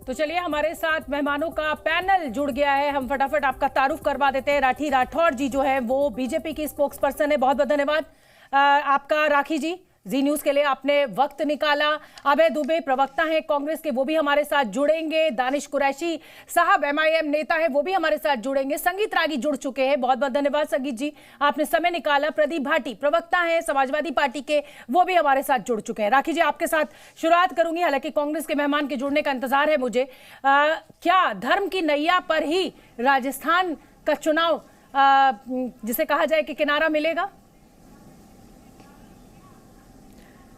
तो चलिए हमारे साथ मेहमानों का पैनल जुड़ गया है। हम फटाफट आपका तारुफ करवा देते हैं। राठी राठौड़ जी जो है वो बीजेपी की स्पोक्स पर्सन है। बहुत बहुत धन्यवाद आपका राखी जी, जी न्यूज के लिए आपने वक्त निकाला। अभय दुबे प्रवक्ता हैं कांग्रेस के, वो भी हमारे साथ जुड़ेंगे। दानिश कुरैशी साहब एमआईएम नेता है, वो भी हमारे साथ जुड़ेंगे। संगीत रागी जुड़ चुके हैं, बहुत बहुत धन्यवाद संगीत जी, आपने समय निकाला। प्रदीप भाटी प्रवक्ता हैं समाजवादी पार्टी के, वो भी हमारे साथ जुड़ चुके हैं। राखी जी आपके साथ शुरुआत करूंगी, हालांकि कांग्रेस के मेहमान के जुड़ने का इंतजार है मुझे। क्या धर्म की नैया पर ही राजस्थान का चुनाव जिसे कहा जाए कि किनारा मिलेगा?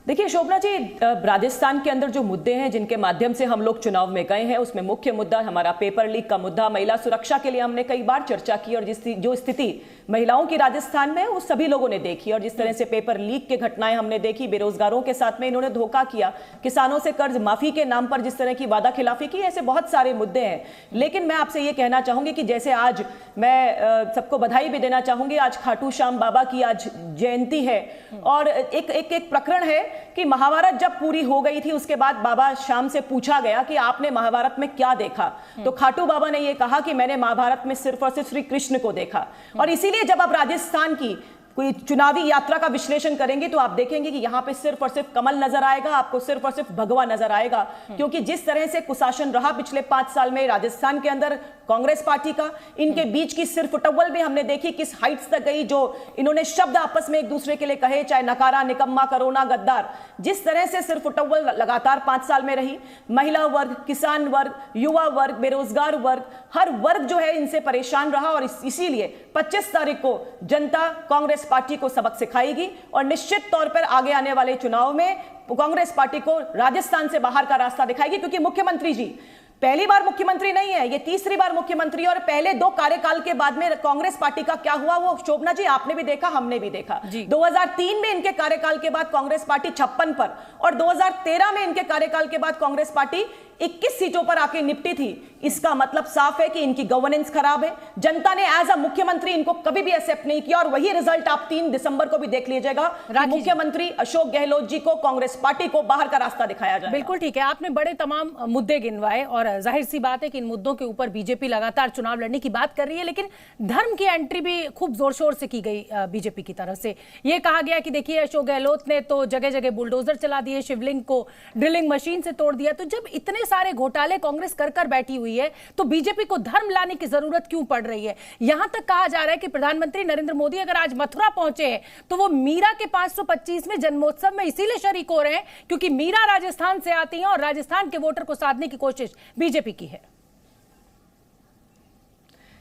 देखिए शोभना जी, राजस्थान के अंदर जो मुद्दे हैं जिनके माध्यम से हम लोग चुनाव में गए हैं, उसमें मुख्य मुद्दा हमारा पेपर लीक का मुद्दा, महिला सुरक्षा के लिए हमने कई बार चर्चा की और जो स्थिति महिलाओं की राजस्थान में वो सभी लोगों ने देखी और जिस तरह से पेपर लीक की घटनाएं हमने देखी, बेरोजगारों के साथ में इन्होंने धोखा किया, किसानों से कर्ज माफी के नाम पर जिस तरह की वादा खिलाफी की, ऐसे बहुत सारे मुद्दे हैं। लेकिन मैं आपसे ये कहना चाहूंगी कि जैसे आज मैं सबको बधाई भी देना चाहूंगी, आज खाटू श्याम बाबा की आज जयंती है और एक प्रकरण है कि महाभारत जब पूरी हो गई थी उसके बाद बाबा श्याम से पूछा गया कि आपने महाभारत में क्या देखा, तो खाटू बाबा ने यह कहा कि मैंने महाभारत में सिर्फ और सिर्फ श्री कृष्ण को देखा। और इसीलिए जब आप राजस्थान की कोई चुनावी यात्रा का विश्लेषण करेंगे तो आप देखेंगे कि यहां पे सिर्फ और सिर्फ कमल नजर आएगा, आपको सिर्फ और सिर्फ भगवा नजर आएगा, क्योंकि जिस तरह से कुशासन रहा पिछले 5 साल में राजस्थान के अंदर कांग्रेस पार्टी का, इनके बीच की सिर्फ फुटबॉल भी हमने देखी किस हाइट्स तक गई, जो इन्होंने शब्द आपस में एक दूसरे के लिए कहे, चाहे नकारा, निकम्मा, करोना, गद्दार, जिस तरह से सिर्फ फुटबॉल लगातार 5 साल में रही। महिला वर्ग, किसान वर्ग, युवा वर्ग, बेरोजगार वर्ग, हर वर्ग जो है इनसे परेशान रहा और इसीलिए 25 तारीख को जनता कांग्रेस पार्टी को सबक सिखाएगी और निश्चित तौर पर आगे आने वाले चुनाव में कांग्रेस पार्टी को राजस्थान से बाहर का रास्ता दिखाएगी, क्योंकि मुख्यमंत्री जी पहली बार मुख्यमंत्री नहीं है, ये तीसरी बार मुख्यमंत्री और पहले 2 कार्यकाल के बाद में कांग्रेस पार्टी का क्या हुआ वो शोभना जी आपने भी देखा, हमने भी देखा। 2003 में इनके कार्यकाल के बाद कांग्रेस पार्टी 56 पर और 2013 में इनके कार्यकाल के बाद कांग्रेस पार्टी 21 सीटों पर आके निपटी थी। इसका मतलब साफ है कि इनकी गवर्नेंस खराब है। जनता ने एज अ मुख्यमंत्री इनको कभी भी एक्सेप्ट नहीं किया और वही रिजल्ट आप 3 दिसंबर को भी देख लीजिएगा। मुख्यमंत्री अशोक गहलोत जी को, कांग्रेस पार्टी को बाहर का रास्ता दिखाया जाए। बिल्कुल ठीक है, आपने बड़े तमाम मुद्दे गिनवाए और जाहिर सी बात है कि इन मुद्दों के ऊपर बीजेपी लगातार चुनाव लड़ने की बात कर रही है, लेकिन धर्म की एंट्री भी खूब जोर शोर से की गई बीजेपी की तरफ से। यह कहा गया कि देखिए अशोक गहलोत ने तो जगह जगह बुलडोजर चला दिए, शिवलिंग को ड्रिलिंग मशीन से तोड़ दिया। तो जब इतने सारे घोटाले कांग्रेस कर बैठी हुई है तो बीजेपी को धर्म लाने की जरूरत क्यों पड़ रही है? यहां तक कहा जा रहा है कि प्रधानमंत्री नरेंद्र मोदी अगर आज मथुरा पहुंचे हैं तो वो मीरा के 525वें जन्मोत्सव में इसीलिए शरीक हो रहे हैं क्योंकि मीरा राजस्थान से आती हैं और राजस्थान के वोटर को साधने की कोशिश बीजेपी की है।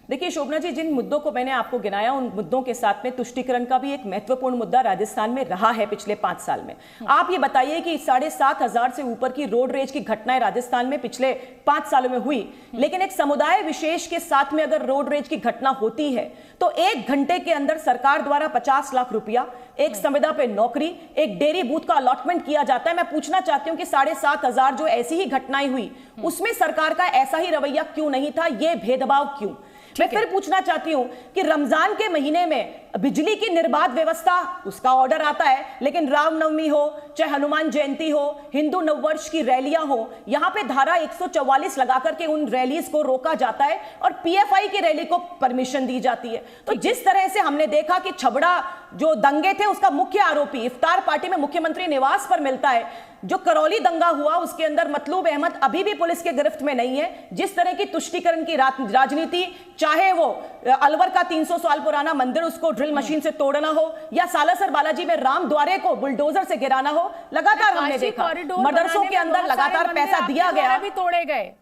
देखिए शोभना जी, जिन मुद्दों को मैंने आपको गिनाया उन मुद्दों के साथ में तुष्टीकरण का भी एक महत्वपूर्ण मुद्दा राजस्थान में रहा है पिछले 5 साल में। आप ये बताइए कि 7,500 से ऊपर की रोड रेज की घटनाएं राजस्थान में पिछले 5 सालों में हुई, लेकिन एक समुदाय विशेष के साथ में अगर रोड रेज की घटना होती है तो 1 घंटे के अंदर सरकार द्वारा 50 लाख रुपया, एक संविदा पे नौकरी, एक डेयरी बूथ का अलॉटमेंट किया जाता है। मैं पूछना चाहती हूं कि 7,500 जो ऐसी ही घटनाएं हुई उसमें सरकार का ऐसा ही रवैया क्यों नहीं था? ये भेदभाव क्यों? मैं फिर पूछना चाहती हूं कि रमजान के महीने में बिजली की निर्बाध व्यवस्था, उसका ऑर्डर आता है, लेकिन रामनवमी हो, चाहे हनुमान जयंती हो, हिंदू नववर्ष की रैलियां हो, यहां पे धारा 144 लगा करके उन रैलीज को रोका जाता है और पीएफआई की रैली को परमिशन दी जाती है। तो जिस तरह से हमने देखा कि छबड़ा जो दंगे थे उसका मुख्य आरोपी इफ्तार पार्टी में मुख्यमंत्री निवास पर मिलता है, जो करौली दंगा हुआ उसके अंदर मतलूब अहमद अभी भी पुलिस के गिरफ्त में नहीं है। जिस तरह की तुष्टीकरण की राजनीति, चाहे वो अलवर का 300 साल पुराना मंदिर उसको ड्रिल मशीन से तोड़ना हो या सालासर बालाजी में राम द्वारे को बुलडोजर से गिराना हो, लगातार हमने देखा मदरसों के अंदर लगातार पैसा दिया गया, भी तोड़े गए।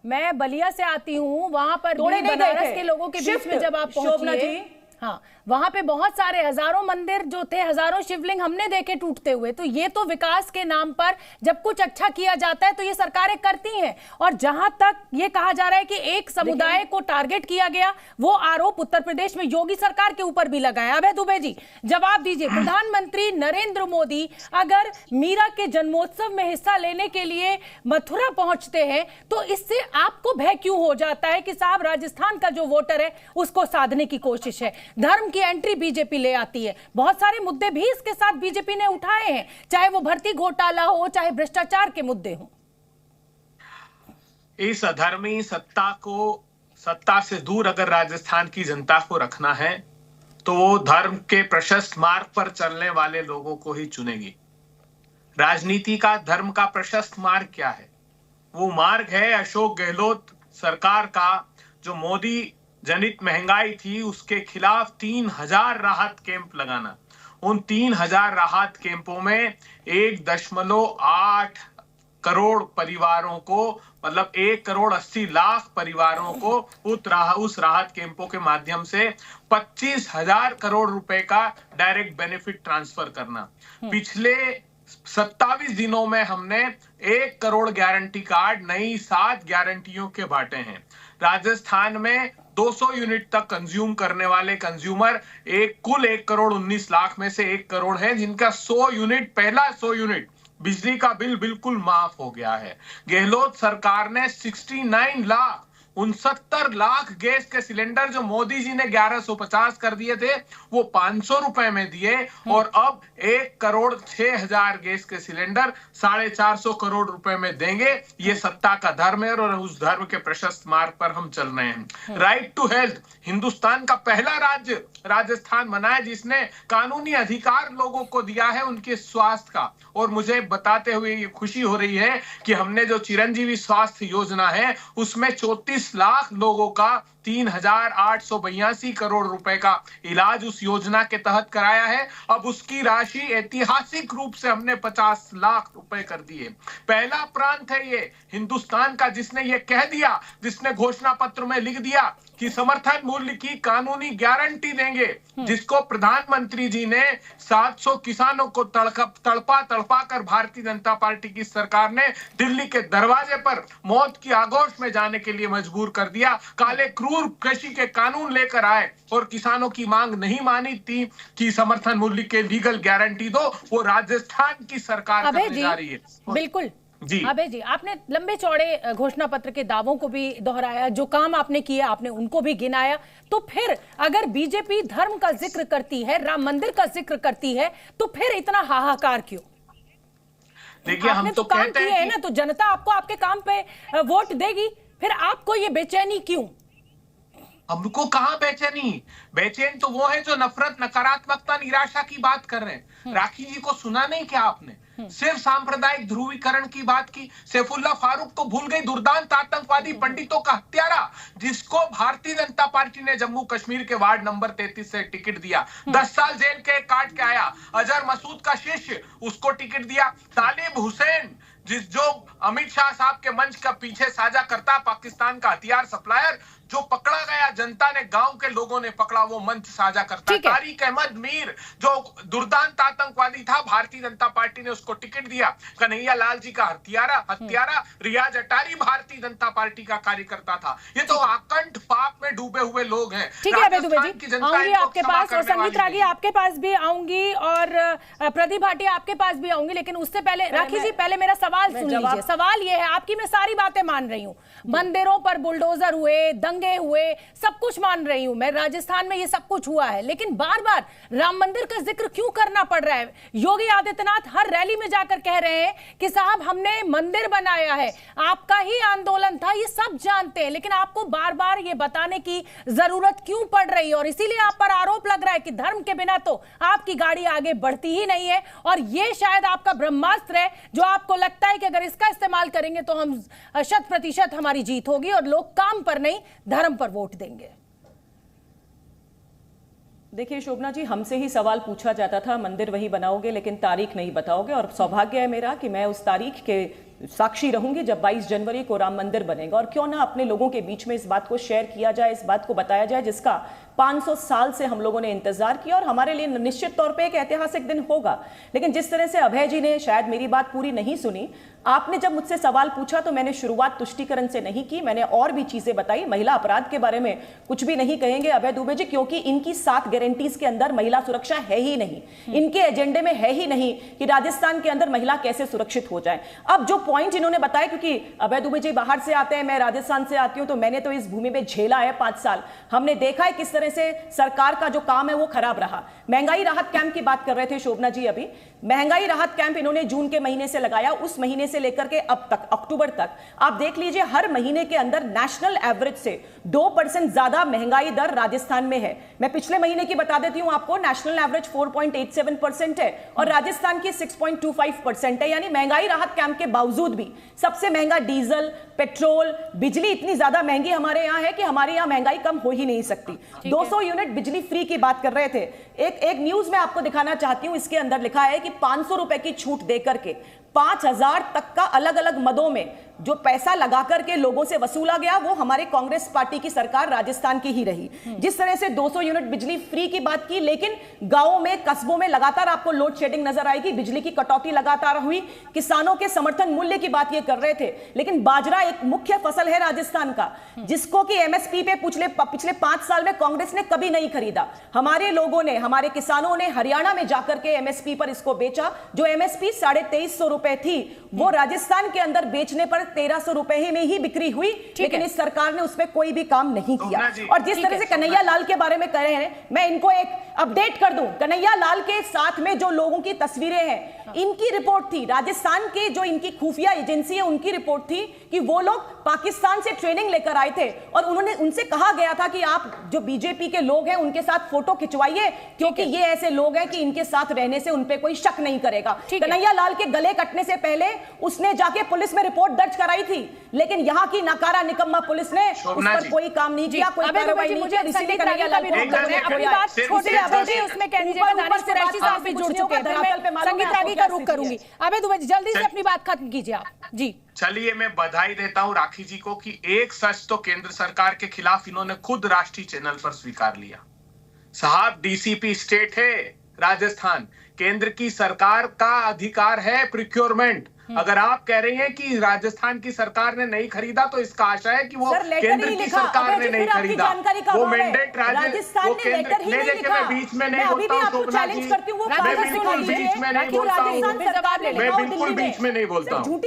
मैं बलिया से आती हूँ, वहां पर बनारस के लोगों के बीच में जब आप पहुंची, हाँ, वहां पे बहुत सारे हजारों मंदिर जो थे, हजारों शिवलिंग हमने देखे टूटते हुए। तो ये तो विकास के नाम पर जब कुछ अच्छा किया जाता है तो ये सरकारें करती हैं। और जहां तक ये कहा जा रहा है कि एक समुदाय को टारगेट किया गया, वो आरोप उत्तर प्रदेश में योगी सरकार के ऊपर भी लगाया। अभय दुबे जी जवाब दीजिए, प्रधानमंत्री नरेंद्र मोदी अगर मीरा के जन्मोत्सव में हिस्सा लेने के लिए मथुरा पहुंचते हैं तो इससे आपको भय क्यों हो जाता है कि साहब राजस्थान का जो वोटर है उसको साधने की कोशिश है? धर्म की एंट्री बीजेपी ले आती है, बहुत सारे मुद्दे भी इसके साथ बीजेपी ने उठाए हैं, चाहे वो भर्ती घोटाला हो, चाहे भ्रष्टाचार के मुद्दे हो। इस अधर्मी सत्ता से दूर अगर राजस्थान की जनता को रखना है तो वो धर्म के प्रशस्त मार्ग पर चलने वाले लोगों को ही चुनेगी। राजनीति का धर्म का प्रशस्त मार्ग क्या है? वो मार्ग है अशोक गहलोत सरकार का, जो मोदी जनित महंगाई थी उसके खिलाफ 3000 राहत कैंप लगाना। उन 3000 राहत कैंपों में 1.8 करोड़ परिवारों को, मतलब 1,80,00,000 परिवारों को उस राहत कैंपों के माध्यम से 25,000 करोड़ रुपए का डायरेक्ट बेनिफिट ट्रांसफर करना। पिछले 27 दिनों में हमने 1 करोड़ गारंटी कार्ड नई 7 गारंटियों के बांटे हैं। राजस्थान में 200 यूनिट तक कंज्यूम करने वाले कंज्यूमर कुल 1,19,00,000 में से 1 करोड़ है, जिनका 100 यूनिट, पहला 100 यूनिट बिजली का बिल बिल्कुल माफ हो गया है। गहलोत सरकार ने 69 लाख गैस के सिलेंडर जो मोदी जी ने 1150 कर दिए थे वो 500 रुपए में दिए, और अब 1,06,000 गैस के सिलेंडर 450 करोड़ रुपए में देंगे। ये सत्ता का धर्म है और उस धर्म के प्रशस्त मार्ग पर हम चल रहे हैं। राइट टू हेल्थ, हिंदुस्तान का पहला राज्य राजस्थान बना है जिसने कानूनी अधिकार लोगों को दिया है उनके स्वास्थ्य का। और मुझे बताते हुए ये खुशी हो रही है कि हमने जो चिरंजीवी स्वास्थ्य योजना है उसमें 34 लाख लोगों का 3,882 करोड़ रुपए का इलाज उस योजना के तहत कराया है। अब उसकी राशि ऐतिहासिक रूप से हमने 50 लाख रुपए कर दिए। पहला प्रांत है ये हिंदुस्तान का जिसने ये कह दिया, जिसने घोषणा पत्र में लिख दिया कि समर्थन मूल्य की कानूनी गारंटी देंगे, जिसको प्रधानमंत्री जी ने 700 किसानों को तड़पा कर भारतीय जनता पार्टी की सरकार ने दिल्ली के दरवाजे पर मौत की आगोश में जाने के लिए मजबूर कर दिया। काले क्रूर कृषि के कानून लेकर आए और किसानों की मांग नहीं मानी थी कि समर्थन मूल्य के लीगल गारंटी दो, वो राजस्थान की सरकार करने जा रही है। बिल्कुल जी अभय जी, आपने लंबे चौड़े घोषणा पत्र के दावों को भी दोहराया, जो काम आपने किया आपने उनको भी गिनाया। तो फिर अगर बीजेपी धर्म का जिक्र करती है, राम मंदिर का जिक्र करती है, तो फिर इतना हाहाकार क्यों? देखिए, हम तो काम किए है ना, तो जनता आपको आपके काम पे वोट देगी, फिर आपको ये बेचैनी क्यों? हमको कहां बेचैनी? बेचैन तो वो है जो नफरत, नकारात्मकता, निराशा की बात कर रहे हैं। राखी जी को सुना नहीं क्या आपने? सिर्फ सांप्रदायिक ध्रुवीकरण की बात की। सैफुल्लाह फारूक को भूल गई, दुर्दांत आतंकवादी पंडितों का हत्यारा, जिसको भारतीय जनता पार्टी ने जम्मू कश्मीर के वार्ड नंबर 33 से टिकट दिया। 10 साल जेल के काट के आया। अजहर मसूद का शिष्य, उसको टिकट दिया। तालिब हुसैन, जो अमित शाह साहब के मंच का पीछे साझा करता, पाकिस्तान का हथियार सप्लायर, जो पकड़ा गया, जनता ने, गांव के लोगों ने पकड़ा, वो मंच साझा करता है। तारिक अहमद मीर जो दुर्दांत आतंकवादी था, भारतीय जनता पार्टी ने उसको टिकट दिया। कन्हैया लाल जी का हत्यारा रियाज अटारी भारतीय जनता पार्टी का कार्यकर्ता था। ये तो आकंठ पाप में डूबे हुए लोग हैं। ठीक है अभय दुबे जी, आऊंगी आपके पास, और संगीत रागी आपके पास भी आऊंगी, और प्रदीप भाटिया आपके पास भी आऊंगी, लेकिन उससे पहले राखी जी, पहले मेरा सवाल सुन लीजिए। सवाल ये है, आपकी मैं सारी बातें मान रही हूँ, मंदिरों पर बुलडोजर हुए, दंगे हुए, सब कुछ मान रही हूं मैं, राजस्थान में ये सब कुछ हुआ है, लेकिन बार बार राम मंदिर का जिक्र क्यों करना पड़ रहा है? योगी आदित्यनाथ हर रैली में जाकर कह रहे हैं कि साहब हमने मंदिर बनाया है, आपका ही आंदोलन था, ये सब जानते हैं, लेकिन आपको बार बार ये बताने की जरूरत क्यों पड़ रही है? और इसीलिए आप पर आरोप लग रहा है कि धर्म के बिना तो आपकी गाड़ी आगे बढ़ती ही नहीं है, और ये शायद आपका ब्रह्मास्त्र है जो आपको लगता है कि अगर इसका इस्तेमाल करेंगे तो हम 100% हमारी जीत होगी और लोग काम पर नहीं धर्म पर वोट देंगे। देखिए शोभना जी, हमसे ही सवाल पूछा जाता था, मंदिर वही बनाओगे लेकिन तारीख नहीं बताओगे, और सौभाग्य है मेरा कि मैं उस तारीख के साक्षी रहूंगी जब 22 जनवरी को राम मंदिर बनेगा। और क्यों ना अपने लोगों के बीच में इस बात को शेयर किया जाए, इस बात को बताया जाए जिसका 500 साल से हम लोगों ने इंतजार किया, और हमारे लिए निश्चित तौर पे एक ऐतिहासिक दिन होगा। लेकिन जिस तरह से अभय जी ने शायद मेरी बात पूरी नहीं सुनी, आपने जब मुझसे सवाल पूछा तो मैंने शुरुआत तुष्टीकरण से नहीं की, मैंने और भी चीजें बताई। महिला अपराध के बारे में कुछ भी नहीं कहेंगे अभय दुबे जी, क्योंकि इनकी 7 गारंटीज के अंदर महिला सुरक्षा है ही नहीं, इनके एजेंडे में है ही नहीं कि राजस्थान के अंदर महिला कैसे सुरक्षित हो जाए। अब जो पॉइंट इन्होंने बताया, क्योंकि अभय दुबे जी बाहर से आते हैं, मैं राजस्थान से आती हूं, तो मैंने तो इस भूमि में झेला है 5 साल। हमने देखा है किस तरह से सरकार का जो काम है वो खराब रहा। महंगाई राहत कैंप की बात कर रहे थे शोभना जी अभी। महंगाई राहत कैंप इन्होंने जून के महीने से लगाया, उस महीने से लेकर के अब तक अक्टूबर तक आप देख लीजिए, हर महीने के अंदर नेशनल एवरेज से 2% ज्यादा महंगाई दर राजस्थान में है। मैं पिछले महीने की बता देती हूं आपको, नेशनल एवरेज 4.87% है और राजस्थान की 6.25% है। यानी महंगाई राहत कैंप के बावजूद भी सबसे महंगा डीजल, पेट्रोल, बिजली इतनी ज्यादा महंगी हमारे यहाँ है कि हमारे यहाँ महंगाई कम हो ही नहीं सकती। 200 यूनिट बिजली फ्री की बात कर रहे थे। एक न्यूज में आपको दिखाना चाहती हूं, इसके अंदर लिखा है कि 500 रुपए की छूट देकर के 5000 तक का अलग अलग मदों में जो पैसा लगा करके लोगों से वसूला गया, वो हमारे कांग्रेस पार्टी की सरकार राजस्थान की ही रही। जिस तरह से 200 यूनिट बिजली फ्री की बात की, लेकिन गांवों में, कस्बों में लगातार आपको लोड शेडिंग नजर आएगी, बिजली की कटौती लगातार हुई। किसानों के समर्थन मूल्य की बात ये कर रहे थे, लेकिन बाजरा एक मुख्य फसल है राजस्थान का, जिसको कि एमएसपी पे पिछले 5 साल में कांग्रेस ने कभी नहीं खरीदा। हमारे लोगों ने, हमारे किसानों ने हरियाणा में जाकर के एमएसपी पर इसको बेचा। जो एमएसपी 2350 रुपए थी, वो राजस्थान के अंदर बेचने पर 1300 रुपए में ही बिक्री हुई, लेकिन इस सरकार ने उसमें कोई भी काम नहीं किया। और जिस तरह से कन्हैया लाल के बारे में कह रहे हैं, मैं इनको एक अपडेट कर दूं, कन्हैया लाल के साथ में जो लोगों की तस्वीरें हैं, इनकी रिपोर्ट थी, राजस्थान के जो इनकी खुफिया एजेंसी है उनकी रिपोर्ट थी कि वो लोग पाकिस्तान से ट्रेनिंग लेकर आए थे और उनसे कहा गया था कि आप जो बीजेपी के लोग हैं उनके साथ फोटो खिंचवाइए, क्योंकि ये ऐसे लोग हैं कि इनके साथ रहने से उनपे कोई शक नहीं करेगा। कन्हैया लाल के गले कटने से पहले उसने जाके पुलिस में रिपोर्ट दर्ज कराई थी, लेकिन यहाँ की नकारा निकम्मा पुलिस ने उस पर कोई काम नहीं किया, कोई कार्रवाई नहीं की। इसीलिए कन्हैया लाल का रुख करूंगी। अबे दुबे जल्दी से अपनी बात खत्म कीजिए आप जी। चलिए, मैं बधाई देता हूं राखी जी को कि एक सच तो केंद्र सरकार के खिलाफ इन्होंने खुद राष्ट्रीय चैनल पर स्वीकार लिया। साहब, डीसीपी स्टेट है राजस्थान, केंद्र की सरकार का अधिकार है प्रोक्योरमेंट। अगर आप कह रही हैं कि राजस्थान की सरकार ने नहीं खरीदा, तो इसका आशा है कि वो केंद्र की सरकार ने नहीं खरीदा। वो मैंडेट राजस्थान ने नहीं देखिए, मैं बीच में नहीं बोलता हूँ शोभना जी, मैं बिल्कुल बीच में नहीं बोलता हूँ, मैं बिल्कुल बीच में नहीं बोलता हूँ।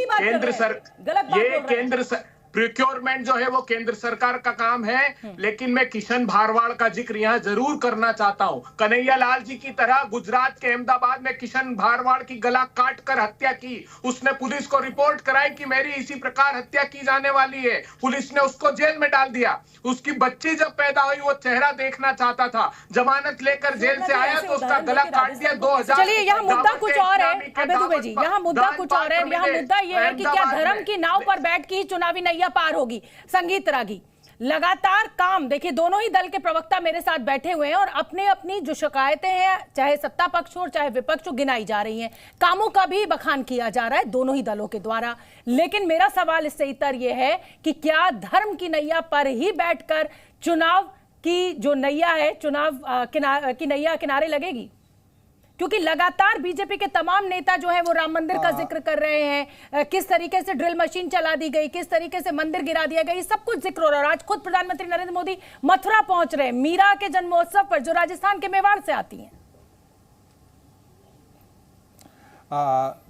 केंद्र प्रोक्योरमेंट जो है वो केंद्र सरकार का काम है, लेकिन मैं किशन भारवाड़ का जिक्र यहाँ जरूर करना चाहता हूँ। कन्हैया लाल जी की तरह गुजरात के अहमदाबाद में किशन भारवाड़ की गला काट कर हत्या की, उसने पुलिस को रिपोर्ट कराई कि मेरी इसी प्रकार हत्या की जाने वाली है, पुलिस ने उसको जेल में डाल दिया। उसकी बच्ची जब पैदा हुई, वो चेहरा देखना चाहता था, जमानत लेकर जेल से आया तो उसका गला काट दिया। 2000। चलिए, यहाँ मुद्दा कुछ और है अभय दुबे जी, यहाँ मुद्दा कुछ और है। यहाँ मुद्दा ये है कि क्या धर्म की नाव पर बैठ के ही चुनावी नैया पार होगी? संगीत रागी, लगातार काम देखिए, दोनों ही दल के प्रवक्ता मेरे साथ बैठे हुए हैं और अपने अपनी जो शिकायतें हैं, चाहे सत्ता पक्ष हो चाहे विपक्ष हो, गिनाई जा रही हैं। कामों का भी बखान किया जा रहा है दोनों ही दलों के द्वारा। लेकिन मेरा सवाल इससे इतर यह है कि क्या धर्म की नैया पर ही बैठकर चुनाव की जो नैया है, चुनाव की नैया किनारे लगेगी? क्योंकि लगातार बीजेपी के तमाम नेता जो है वो राम मंदिर का जिक्र कर रहे हैं, किस तरीके से ड्रिल मशीन चला दी गई, किस तरीके से मंदिर गिरा दिया गया, ये सब कुछ जिक्र हो रहा है। आज खुद प्रधानमंत्री नरेंद्र मोदी मथुरा पहुंच रहे हैं, मीरा के जन्मोत्सव पर, जो राजस्थान के मेवाड़ से आती हैं।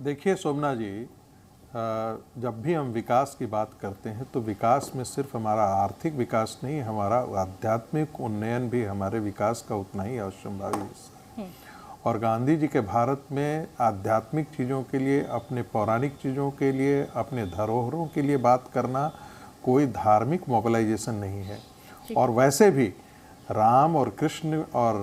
देखिए शोभना जी, जब भी हम विकास की बात करते हैं तो विकास में सिर्फ हमारा आर्थिक विकास नहीं, हमारा आध्यात्मिक उन्नयन भी हमारे विकास का उतना ही अवश्यंभावी हिस्सा है। और गांधी जी के भारत में आध्यात्मिक चीज़ों के लिए, अपने पौराणिक चीज़ों के लिए, अपने धरोहरों के लिए बात करना कोई धार्मिक मोबिलाइजेशन नहीं है। और वैसे भी राम और कृष्ण और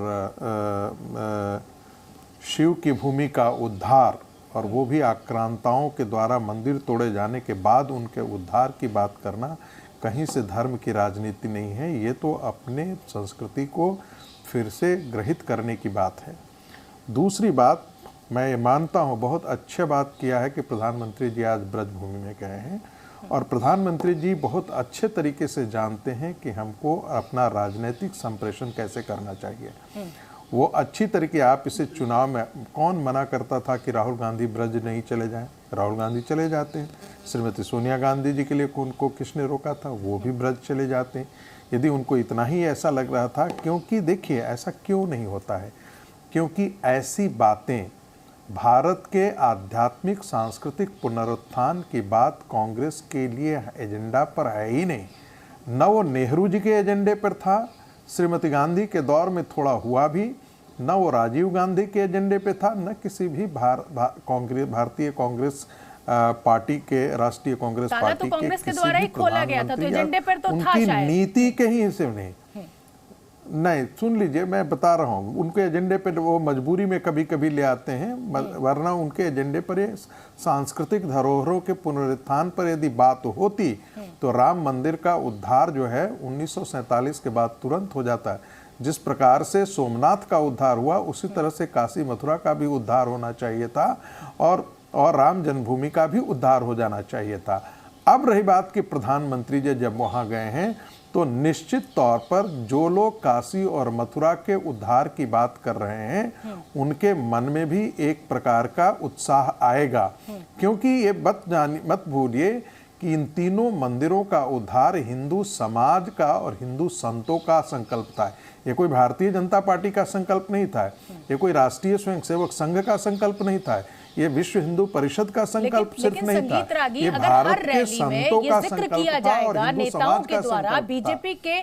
शिव की भूमि का उद्धार, और वो भी आक्रांताओं के द्वारा मंदिर तोड़े जाने के बाद उनके उद्धार की बात करना कहीं से धर्म की राजनीति नहीं है। ये तो अपने संस्कृति को फिर से ग्रहित करने की बात है। दूसरी बात, मैं ये मानता हूँ बहुत अच्छा बात किया है कि प्रधानमंत्री जी आज ब्रजभूमि में गए हैं, और प्रधानमंत्री जी बहुत अच्छे तरीके से जानते हैं कि हमको अपना राजनीतिक संप्रेषण कैसे करना चाहिए। वो अच्छी तरीके, आप इसे चुनाव में, कौन मना करता था कि राहुल गांधी ब्रज नहीं चले जाएं? राहुल गांधी चले जाते हैं। श्रीमती सोनिया गांधी जी के लिए उनको किसने रोका था? वो भी ब्रज चले जाते हैं। यदि उनको इतना ही ऐसा लग रहा था, क्योंकि देखिए ऐसा क्यों नहीं होता है, क्योंकि ऐसी बातें भारत के आध्यात्मिक सांस्कृतिक पुनरुत्थान की बात कांग्रेस के लिए एजेंडा पर है ही नहीं। न वो नेहरू जी के एजेंडे पर था, श्रीमती गांधी के दौर में थोड़ा हुआ भी, न वो राजीव गांधी के एजेंडे पे था, न किसी भी भारतीय कांग्रेस पार्टी के राष्ट्रीय कांग्रेस पार्टी तो कांग्रेस के द्वारा ही खोला गया था, तो एजेंडे पर तो था शायद। उनकी नीति के ही हिस्से नहीं, सुन लीजिए, मैं बता रहा हूँ, उनके एजेंडे पे वो मजबूरी में कभी कभी ले आते हैं, वरना उनके एजेंडे पर ये सांस्कृतिक धरोहरों के पुनरुत्थान पर यदि बात होती तो राम मंदिर का उद्धार जो है 1947 के बाद तुरंत हो जाता है। जिस प्रकार से सोमनाथ का उद्धार हुआ, उसी तरह से काशी मथुरा का भी उद्धार होना चाहिए था और राम जन्मभूमि का भी उद्धार हो जाना चाहिए था। अब रही बात कि प्रधानमंत्री जी जब वहाँ गए हैं तो निश्चित तौर पर जो लोग काशी और मथुरा के उद्धार की बात कर रहे हैं उनके मन में भी एक प्रकार का उत्साह आएगा, क्योंकि ये मत भूलिए कि इन तीनों मंदिरों का उद्धार हिंदू समाज का और हिंदू संतों का संकल्प था। ये कोई भारतीय जनता पार्टी का संकल्प नहीं था, ये कोई राष्ट्रीय स्वयंसेवक संघ का संकल्प नहीं था, ये विश्व हिंदू परिषद का संकल्प सिर्फ नहीं था, ये भारत के संतों का संकल्प किया जाएगा, नेताओं के द्वारा, बीजेपी के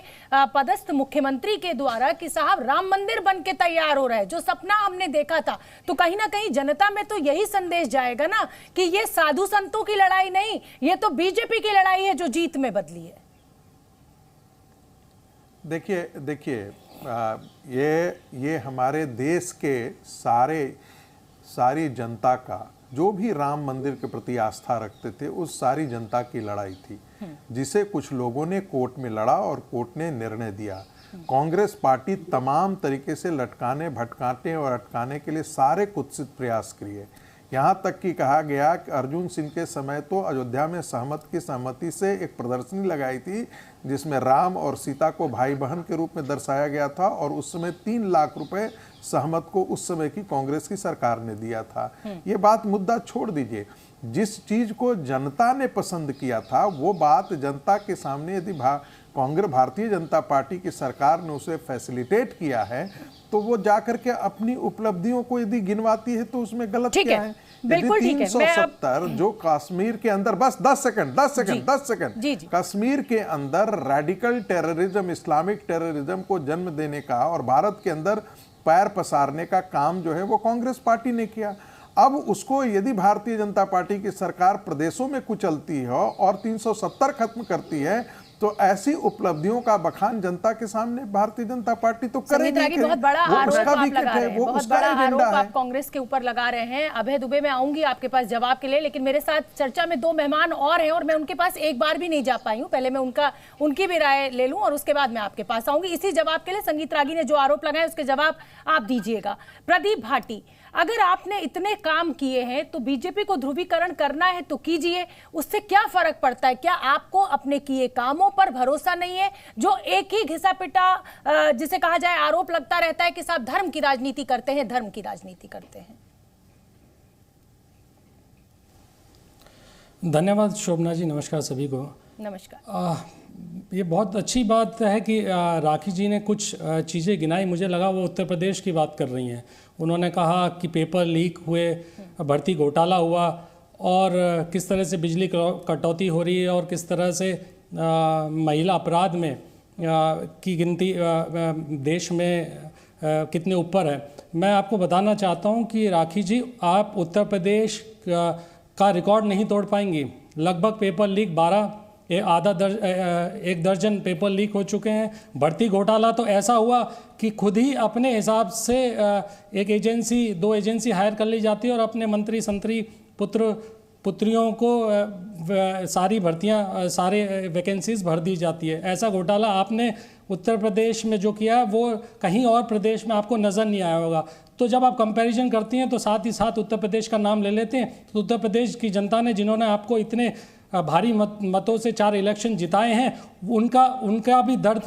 पदस्थ मुख्यमंत्री के द्वारा कि साहब राम मंदिर बन के तैयार हो रहा है, जो सपना हमने देखा था, तो कहीं ना कहीं जनता में तो यही संदेश जाएगा ना कि ये साधु संतों की लड़ाई नहीं, ये तो बीजेपी की लड़ाई है जो जीत में बदली है। देखिए ये हमारे देश के सारी जनता का जो भी राम मंदिर के प्रति आस्था रखते थे, उस सारी जनता की लड़ाई थी, जिसे कुछ लोगों ने कोर्ट में लड़ा और कोर्ट ने निर्णय दिया। कांग्रेस पार्टी तमाम तरीके से लटकाने, भटकाने और अटकाने के लिए सारे कुत्सित प्रयास किए। यहाँ तक कि कहा गया कि अर्जुन सिंह के समय तो अयोध्या में सहमति से एक प्रदर्शनी लगाई थी जिसमें राम और सीता को भाई बहन के रूप में दर्शाया गया था, और उस समय 3 लाख रुपए सहमत को उस समय की कांग्रेस की सरकार ने दिया था। ये बात मुद्दा छोड़ दीजिए, जिस चीज को जनता ने पसंद किया था वो बात जनता के सामने यदि भारतीय जनता पार्टी की सरकार ने उसे फैसिलिटेट किया है तो वो जाकर के अपनी उपलब्धियों को यदि गिनवाती है तो उसमें गलत क्या है? बिल्कुल ठीक है। 370 जो कश्मीर के अंदर, बस 10 सेकंड, कश्मीर के अंदर रेडिकल टेररिज्म, इस्लामिक टेररिज्म को जन्म देने का और भारत के अंदर पैर पसारने का काम जो है वो कांग्रेस पार्टी ने किया। अब उसको यदि भारतीय जनता पार्टी की सरकार प्रदेशों में कुचलती है और 370 खत्म करती है तो ऐसी उपलब्धियों का बखान जनता के सामने भारतीय जनता पार्टी तो करेगी। बहुत बड़ा आरोप आप लगा रहे हैं, बहुत बड़ा आरोप आप कांग्रेस के ऊपर लगा रहे हैं। अभय दुबे, मैं आऊंगी आपके पास जवाब के लिए, लेकिन मेरे साथ चर्चा में 2 मेहमान और हैं और मैं उनके पास एक बार भी नहीं जा पाई हूं। पहले मैं उनकी भी राय ले लूं और उसके बाद मैं आपके पास आऊंगी। इसी जवाब के लिए संगीत रागी ने जो आरोप लगाए उसके जवाब आप दीजिएगा। प्रदीप भाटी, अगर आपने इतने काम किए हैं तो बीजेपी को ध्रुवीकरण करना है तो कीजिए, उससे क्या फर्क पड़ता है? क्या आपको अपने किए कामों पर भरोसा नहीं है? जो एक ही घिसा पिटा जिसे कहा जाए आरोप लगता रहता है कि साहब धर्म की राजनीति करते हैं, धर्म की राजनीति करते हैं। धन्यवाद शोभना जी, नमस्कार सभी को। नमस्कार। ये बहुत अच्छी बात है कि राखी जी ने कुछ चीज़ें गिनाई, मुझे लगा वो उत्तर प्रदेश की बात कर रही हैं। उन्होंने कहा कि पेपर लीक हुए, भर्ती घोटाला हुआ और किस तरह से बिजली कटौती हो रही है और किस तरह से महिला अपराध में की गिनती देश में कितने ऊपर है। मैं आपको बताना चाहता हूं कि राखी जी, आप उत्तर प्रदेश का रिकॉर्ड नहीं तोड़ पाएंगी। लगभग पेपर लीक 1 दर्जन पेपर लीक हो चुके हैं। भर्ती घोटाला तो ऐसा हुआ कि खुद ही अपने हिसाब से एक एजेंसी, 2 एजेंसी हायर कर ली जाती है और अपने मंत्री संतरी पुत्रियों को सारी भर्तियां, सारे वैकेंसीज भर दी जाती है। ऐसा घोटाला आपने उत्तर प्रदेश में जो किया वो कहीं और प्रदेश में आपको नज़र नहीं आया होगा। तो जब आप कंपैरिजन करती हैं तो साथ ही साथ उत्तर प्रदेश का नाम ले लेते हैं। तो उत्तर प्रदेश की जनता ने, जिन्होंने आपको इतने भारी मतों से 4 इलेक्शन जिताए हैं, उनका भी दर्द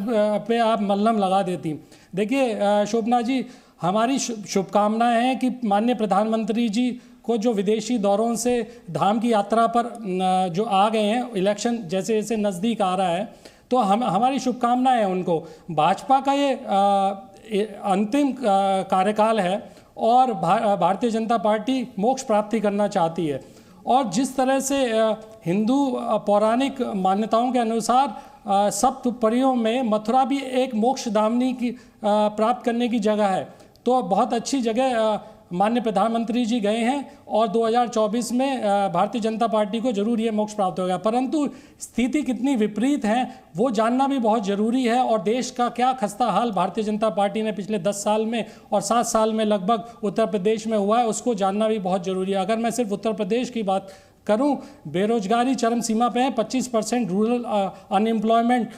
पे आप मल्हम लगा देती। देखिए शोभना जी, हमारी शुभकामनाएं हैं कि माननीय प्रधानमंत्री जी को जो विदेशी दौरों से धाम की यात्रा पर जो आ गए हैं, इलेक्शन जैसे जैसे नज़दीक आ रहा है, तो हमारी शुभकामनाएं हैं उनको। भाजपा का ये अंतिम कार्यकाल है और भारतीय जनता पार्टी मोक्ष प्राप्ति करना चाहती है। और जिस तरह से हिंदू पौराणिक मान्यताओं के अनुसार सप्त परियों में मथुरा भी एक मोक्ष धामनी की प्राप्त करने की जगह है, तो बहुत अच्छी जगह माननीय प्रधानमंत्री जी गए हैं और 2024 में भारतीय जनता पार्टी को जरूर ये मोक्ष प्राप्त होगा। परंतु स्थिति कितनी विपरीत है वो जानना भी बहुत ज़रूरी है, और देश का क्या खस्ता हाल भारतीय जनता पार्टी ने पिछले 10 साल में और 7 साल में लगभग उत्तर प्रदेश में हुआ है उसको जानना भी बहुत ज़रूरी है। अगर मैं सिर्फ उत्तर प्रदेश की बात करूं, बेरोजगारी चरम सीमा पे है, 25% rural unemployment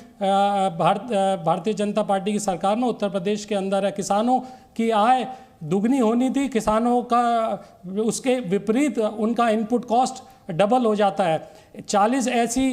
Bharatiya Janata party की सरकार में उत्तर प्रदेश के अंदर है। किसानों की आय दुगनी होनी थी, किसानों का उसके विपरीत उनका इनपुट कॉस्ट डबल हो जाता है। 40 ऐसी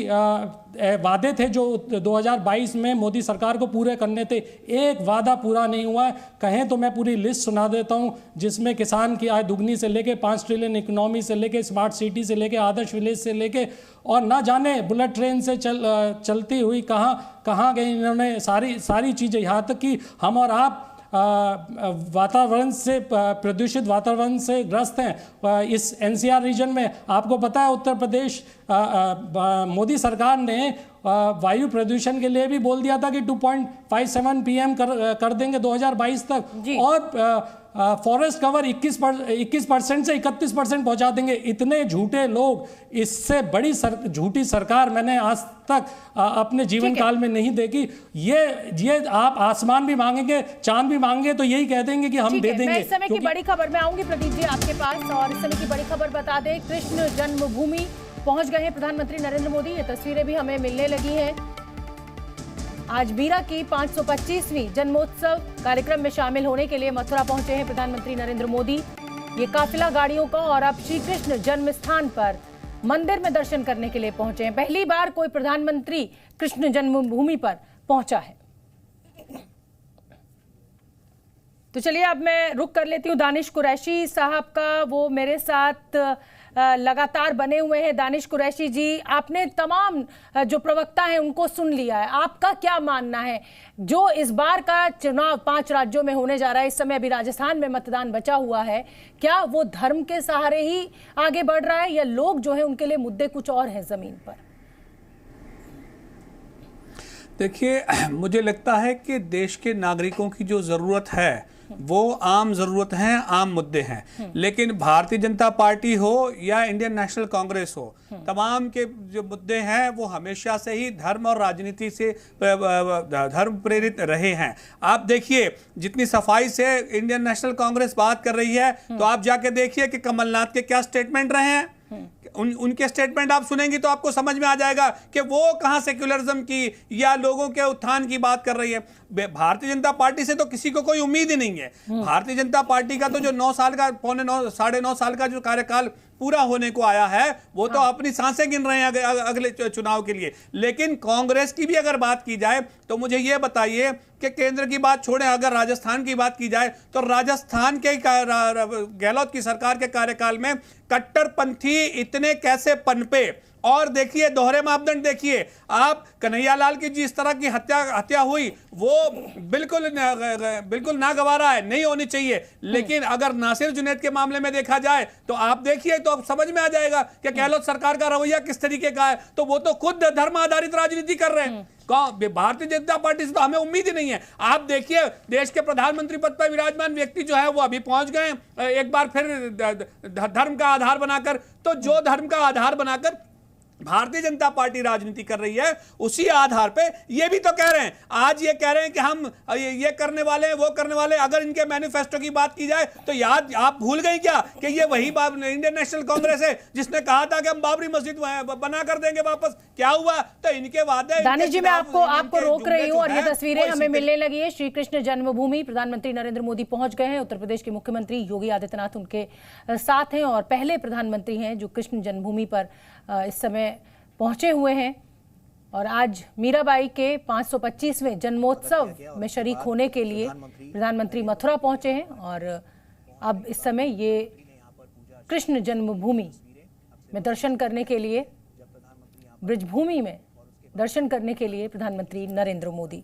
वादे थे जो 2022 में मोदी सरकार को पूरे करने थे, एक वादा पूरा नहीं हुआ है। कहें तो मैं पूरी लिस्ट सुना देता हूं, जिसमें किसान की आय दुगनी से लेके 5 ट्रिलियन इकोनॉमी से लेके स्मार्ट सिटी से लेके आदर्श विलेज से लेके और ना जाने बुलेट ट्रेन से चलती हुई कहाँ गई इन्होंने सारी चीज़ें, यहाँ तक कि हम और आप वातावरण से प्रदूषित वातावरण से ग्रस्त हैं। इस एनसीआर रीजन में आपको पता है उत्तर प्रदेश मोदी सरकार ने वायु प्रदूषण के लिए भी बोल दिया था कि 2.57 पीएम कर देंगे 2022 तक, और फॉरेस्ट कवर 21% से 31% पहुंचा देंगे। इतने झूठे लोग, इससे बड़ी झूठी सरकार मैंने आज तक अपने जीवन काल में नहीं देखी। ये आप आसमान भी मांगेंगे, चांद भी मांगेंगे तो यही कह देंगे कि हम दे देंगे। मैं इस समय की बड़ी खबर में आऊंगी प्रदीप जी आपके पास, और इस समय की बड़ी खबर बता दें, कृष्ण जन्मभूमि पहुंच गए हैं प्रधानमंत्री नरेंद्र मोदी। ये तस्वीरें भी हमें मिलने लगी हैं। आज मीरा की 525वीं जन्मोत्सव कार्यक्रम में शामिल होने के लिए मथुरा पहुंचे हैं प्रधानमंत्री नरेंद्र मोदी। ये काफिला गाड़ियों का और अब श्री कृष्ण जन्म स्थान पर मंदिर में दर्शन करने के लिए पहुंचे हैं। पहली बार कोई प्रधानमंत्री कृष्ण जन्मभूमि पर पहुंचा है। तो चलिए अब मैं रुक कर लेती हूँ दानिश कुरैशी साहब का, वो मेरे साथ लगातार बने हुए हैं। दानिश कुरैशी जी, आपने तमाम जो प्रवक्ता हैं उनको सुन लिया है, आपका क्या मानना है जो इस बार का चुनाव 5 राज्यों में होने जा रहा है? इस समय अभी राजस्थान में मतदान बचा हुआ है, क्या वो धर्म के सहारे ही आगे बढ़ रहा है या लोग जो है उनके लिए मुद्दे कुछ और हैं जमीन पर? देखिए, मुझे लगता है कि देश के नागरिकों की जो जरूरत है वो आम जरूरत है, आम मुद्दे हैं। लेकिन भारतीय जनता पार्टी हो या इंडियन नेशनल कांग्रेस हो, तमाम के जो मुद्दे हैं वो हमेशा से ही धर्म और राजनीति से धर्म प्रेरित रहे हैं। आप देखिए, जितनी सफाई से इंडियन नेशनल कांग्रेस बात कर रही है, तो आप जाके देखिए कि कमलनाथ के क्या स्टेटमेंट रहे हैं। उनके स्टेटमेंट आप सुनेंगे तो आपको समझ में आ जाएगा कि वो कहां सेक्युलरिज्म की या लोगों के उत्थान की बात कर रही है। भारतीय जनता पार्टी से तो किसी को कोई उम्मीद ही नहीं है। भारतीय जनता पार्टी का तो जो 9 साल का, पौने 9, साढ़े 9 साल का जो कार्यकाल पूरा होने को आया है, वो तो अपनी सांसें गिन रहे हैं अगले चुनाव के लिए। लेकिन कांग्रेस की भी अगर बात की जाए तो मुझे ये बताइए कि केंद्र की बात छोड़ें, अगर राजस्थान की बात की जाए तो राजस्थान के गहलोत की सरकार के कार्यकाल में कट्टरपंथी इतने कैसे पनपे। और देखिए, दोहरे मापदंड देखिए आप, कन्हैयालाल की जिस तरह की हत्या हुई वो बिल्कुल नागवारा है, नहीं होनी चाहिए। लेकिन अगर नासिर जुनैद के मामले में देखा जाए तो आप देखिए तो आप समझ में आ जाएगा कि गहलोत सरकार का रवैया किस तरीके का है। तो वो तो खुद धर्म आधारित राजनीति कर रहे हैं। भारतीय जनता पार्टी से तो हमें उम्मीद ही नहीं है। आप देखिए, देश के प्रधानमंत्री पद पर विराजमान व्यक्ति जो है वो अभी पहुंच गए एक बार फिर धर्म का आधार बनाकर। तो जो धर्म का आधार बनाकर भारतीय जनता पार्टी राजनीति कर रही है, उसी आधार पे ये भी तो कह रहे हैं, आज ये कह रहे हैं कि हम ये करने वाले हैं, वो करने वाले। अगर इनके मैनिफेस्टो की बात की जाए तो याद आप भूल गई क्या कि ये वही इंडियन नेशनल कांग्रेस है जिसने कहा था कि हम बाबरी मस्जिद बना कर देंगे वापस। क्या हुआ? तो इनके वादे। दानिश जी, मैं आपको रोक रही हूँ और ये तस्वीरें हमें मिलने लगी है। श्री कृष्ण जन्मभूमि प्रधानमंत्री नरेंद्र मोदी पहुंच गए हैं। उत्तर प्रदेश के मुख्यमंत्री योगी आदित्यनाथ उनके साथ हैं और पहले प्रधानमंत्री हैं जो कृष्ण जन्मभूमि पर इस समय पहुंचे हुए हैं। और आज मीराबाई के 525वें जन्मोत्सव में शरीक होने के लिए प्रधानमंत्री मथुरा पहुंचे हैं। और अब इस समय ये कृष्ण जन्मभूमि में दर्शन करने के लिए, ब्रजभूमि में दर्शन करने के लिए प्रधानमंत्री नरेंद्र मोदी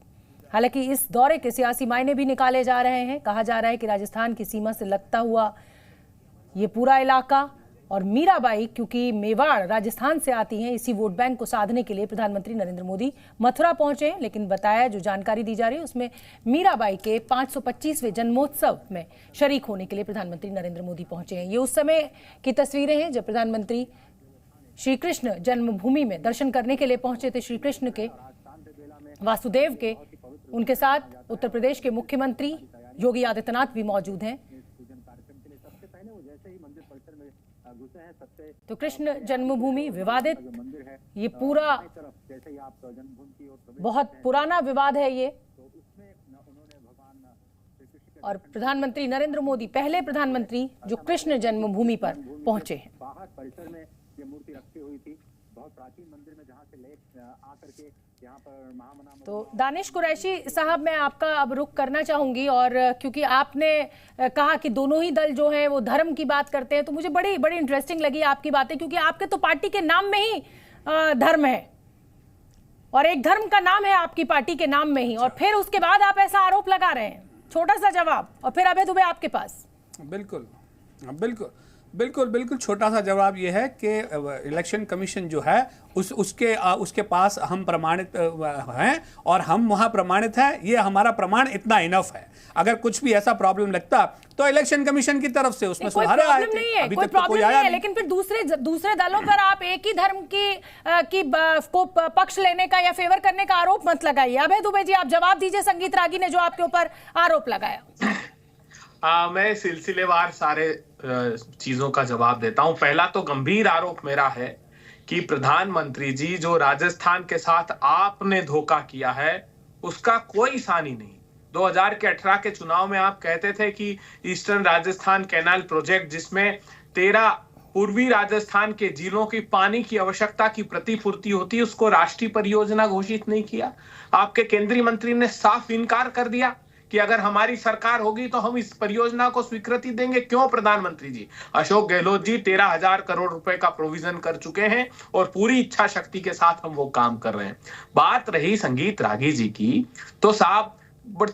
हालांकि इस दौरे के सियासी मायने भी निकाले जा रहे हैं। कहा जा रहा है कि राजस्थान की सीमा से लगता हुआ ये पूरा इलाका और मीराबाई, क्योंकि मेवाड़ राजस्थान से आती हैं, इसी वोट बैंक को साधने के लिए प्रधानमंत्री नरेंद्र मोदी मथुरा पहुंचे हैं। लेकिन बताया, जो जानकारी दी जा रही है उसमें मीराबाई के 525वें जन्मोत्सव में शरीक होने के लिए प्रधानमंत्री नरेंद्र मोदी पहुंचे हैं। ये उस समय की तस्वीरें हैं जब प्रधानमंत्री श्री कृष्ण जन्मभूमि में दर्शन करने के लिए पहुंचे थे। श्री कृष्ण के, वासुदेव के, उनके साथ उत्तर प्रदेश के मुख्यमंत्री योगी आदित्यनाथ भी मौजूद हैं। तो कृष्ण जन्मभूमि विवादित, ये पूरा बहुत पुराना विवाद है ये, और प्रधानमंत्री नरेंद्र मोदी पहले प्रधानमंत्री जो कृष्ण जन्मभूमि पर पहुंचे हैं। बाहर परिसर में ये मूर्ति रखी हुई थी, बहुत प्राचीन मंदिर में, जहां से ले आकर के यहाँ पर महामना। तो दानिश कुरैशी साहब, मैं आपका अब रुख करना चाहूंगी, और क्योंकि आपने कहा कि दोनों ही दल जो हैं वो धर्म की बात करते हैं, तो मुझे बड़ी बड़ी इंटरेस्टिंग लगी आपकी बातें, क्योंकि आपके तो पार्टी के नाम में ही धर्म है, और एक धर्म का नाम है आपकी पार्टी के नाम में ही, और फिर उसके बाद आप ऐसा आरोप लगा रहे हैं। छोटा सा जवाब, और फिर अभय दुबे आपके पास। बिल्कुल बिल्कुल बिल्कुल बिल्कुल छोटा सा जवाब यह है कि इलेक्शन कमीशन जो है उसके पास हम प्रमाणित हैं, और हम वहां प्रमाणित हैं। ये हमारा प्रमाण इतना इनफ है। अगर कुछ भी ऐसा प्रॉब्लम लगता तो इलेक्शन कमीशन की तरफ से उसमें सुधार आए थे। नहीं है, कोई प्रॉब्लम नहीं है, लेकिन फिर दूसरे दलों पर आप एक ही धर्म को पक्ष लेने का या फेवर करने का आरोप मत लगाइए। अभय दुबे जी, आप जवाब दीजिए संगीत रागी ने जो आपके ऊपर आरोप लगाया। मैं सिलसिलेवार सारे चीजों का जवाब देता हूं। पहला तो गंभीर आरोप मेरा है कि प्रधानमंत्री जी जो राजस्थान के साथ आपने धोखा किया है उसका कोई सानी नहीं। 2018 के चुनाव में आप कहते थे कि ईस्टर्न राजस्थान कैनाल प्रोजेक्ट, जिसमें 13 पूर्वी राजस्थान के जिलों की पानी की आवश्यकता की प्रतिपूर्ति होती है, उसको राष्ट्रीय परियोजना घोषित नहीं किया। आपके केंद्रीय मंत्री ने साफ इनकार कर दिया कि अगर हमारी सरकार होगी तो हम इस परियोजना को स्वीकृति देंगे। क्यों प्रधानमंत्री जी? अशोक गहलोत जी 13,000 करोड़ रुपए का प्रोविजन कर चुके हैं और पूरी इच्छा शक्ति के साथ हम वो काम कर रहे हैं। बात रही संगीत रागी जी की, तो साहब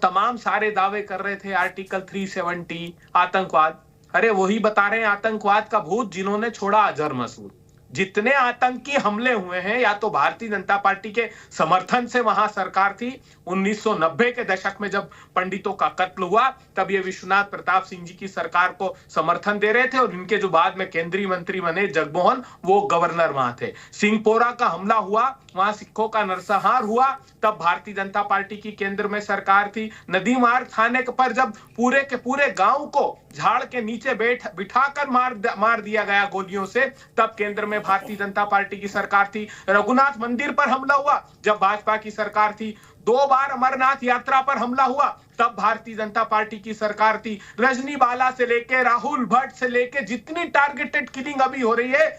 तमाम सारे दावे कर रहे थे आर्टिकल 370 आतंकवाद। अरे वही बता रहे हैं आतंकवाद का भूत जिन्होंने छोड़ा अजहर मसूद। जितने आतंकी हमले हुए हैं, या तो भारतीय जनता पार्टी के समर्थन से वहां सरकार थी। 1990 के दशक में जब पंडितों का कत्ल हुआ, तब ये विश्वनाथ प्रताप सिंह जी की सरकार को समर्थन दे रहे थे, और इनके जो बाद में केंद्रीय मंत्री बने जगमोहन, वो गवर्नर वहां थे। सिंहपोरा का हमला हुआ, वहां सिखों का नरसंहार हुआ, तब भारतीय जनता पार्टी की केंद्र में सरकार थी। नदी मार्ग थाने पर जब पूरे के पूरे गांव को झाड़ के नीचे बिठाकर मार दिया गया गोलियों से, तब केंद्र में भारतीय जनता पार्टी की सरकार थी। रघुनाथ मंदिर पर हमला हुआ जब भाजपा की सरकार थी। 2 बार अमरनाथ यात्रा पर हमला हुआ, तब भारतीय जनता पार्टी की सरकार थी। रजनी बाला से लेके राहुल भट्ट से लेके जितनी टारगेटेड किलिंग अभी हो रही है,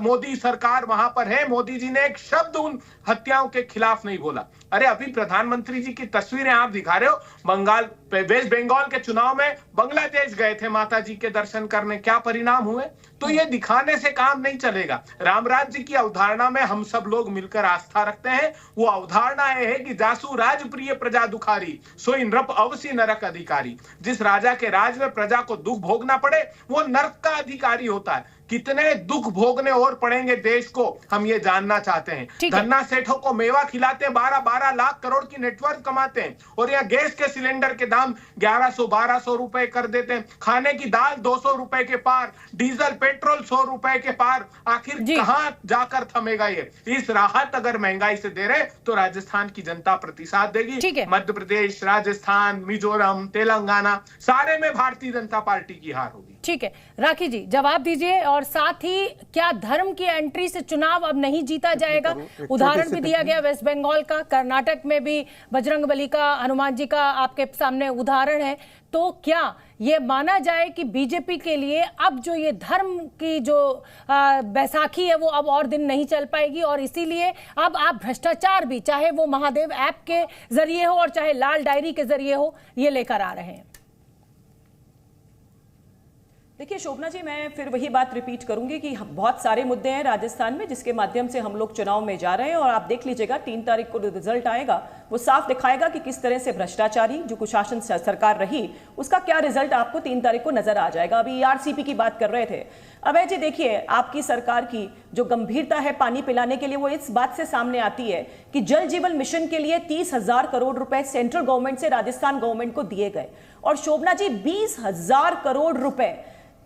मोदी सरकार वहां पर है। मोदी जी ने एक शब्द उन हत्याओं के खिलाफ नहीं बोला। अरे अभी प्रधानमंत्री जी की तस्वीरें आप दिखा रहे हो, वेस्ट बंगाल के चुनाव में बांग्लादेश गए थे माता जी के दर्शन करने, क्या परिणाम हुए? तो ये दिखाने से काम नहीं चलेगा। राम राज्य की अवधारणा में हम सब लोग मिलकर आस्था रखते हैं। वो अवधारणा है कि जासू राज प्रिय प्रजा दुखारी, सोई नृप अवसी नरक अधिकारी। जिस राजा के राज में प्रजा को दुख भोगना पड़े, वो नरक का अधिकारी होता है। कितने दुख भोगने और पड़ेंगे देश को, हम ये जानना चाहते हैं। धन्ना सेठों को मेवा खिलाते हैं, 12-12 लाख करोड़ की नेटवर्क कमाते हैं, और यहाँ गैस के सिलेंडर के दाम 1100-1200 रुपए कर देते हैं। खाने की दाल 200 रुपए के पार, डीजल पेट्रोल 100 रुपए के पार। आखिर कहां जाकर थमेगा ये? इस राहत अगर महंगाई से दे रहे तो राजस्थान की जनता प्रतिसाद देगी। मध्य प्रदेश, राजस्थान, मिजोरम, तेलंगाना, सारे में भारतीय जनता पार्टी की हार होगी। ठीक है, राखी जी जवाब दीजिए, और साथ ही क्या धर्म की एंट्री से चुनाव अब नहीं जीता जाएगा? उदाहरण भी दिया गया वेस्ट बंगाल का, कर्नाटक में भी बजरंगबली का, हनुमान जी का आपके सामने उदाहरण है। तो क्या ये माना जाए कि बीजेपी के लिए अब जो ये धर्म की जो बैसाखी है वो अब और दिन नहीं चल पाएगी, और इसीलिए अब आप भ्रष्टाचार भी, चाहे वो महादेव ऐप के जरिए हो और चाहे लाल डायरी के जरिए हो, ये लेकर आ रहे हैं? देखिए शोभना जी, मैं फिर वही बात रिपीट करूंगी कि बहुत सारे मुद्दे हैं राजस्थान में जिसके माध्यम से हम लोग चुनाव में जा रहे हैं, और आप देख लीजिएगा 3 तारीख को रिजल्ट आएगा, वो साफ दिखाएगा कि किस तरह से भ्रष्टाचारी जो कुशासन सरकार रही उसका क्या रिजल्ट आपको 3 तारीख को नजर आ जाएगा। अभी ERCP की बात कर रहे थे अभय जी, देखिए आपकी सरकार की जो गंभीरता है पानी पिलाने के लिए वो इस बात से सामने आती है कि जल जीवन मिशन के लिए 30,000 करोड़ रुपए सेंट्रल गवर्नमेंट से राजस्थान गवर्नमेंट को दिए गए, और शोभना जी 20,000 करोड़ रुपए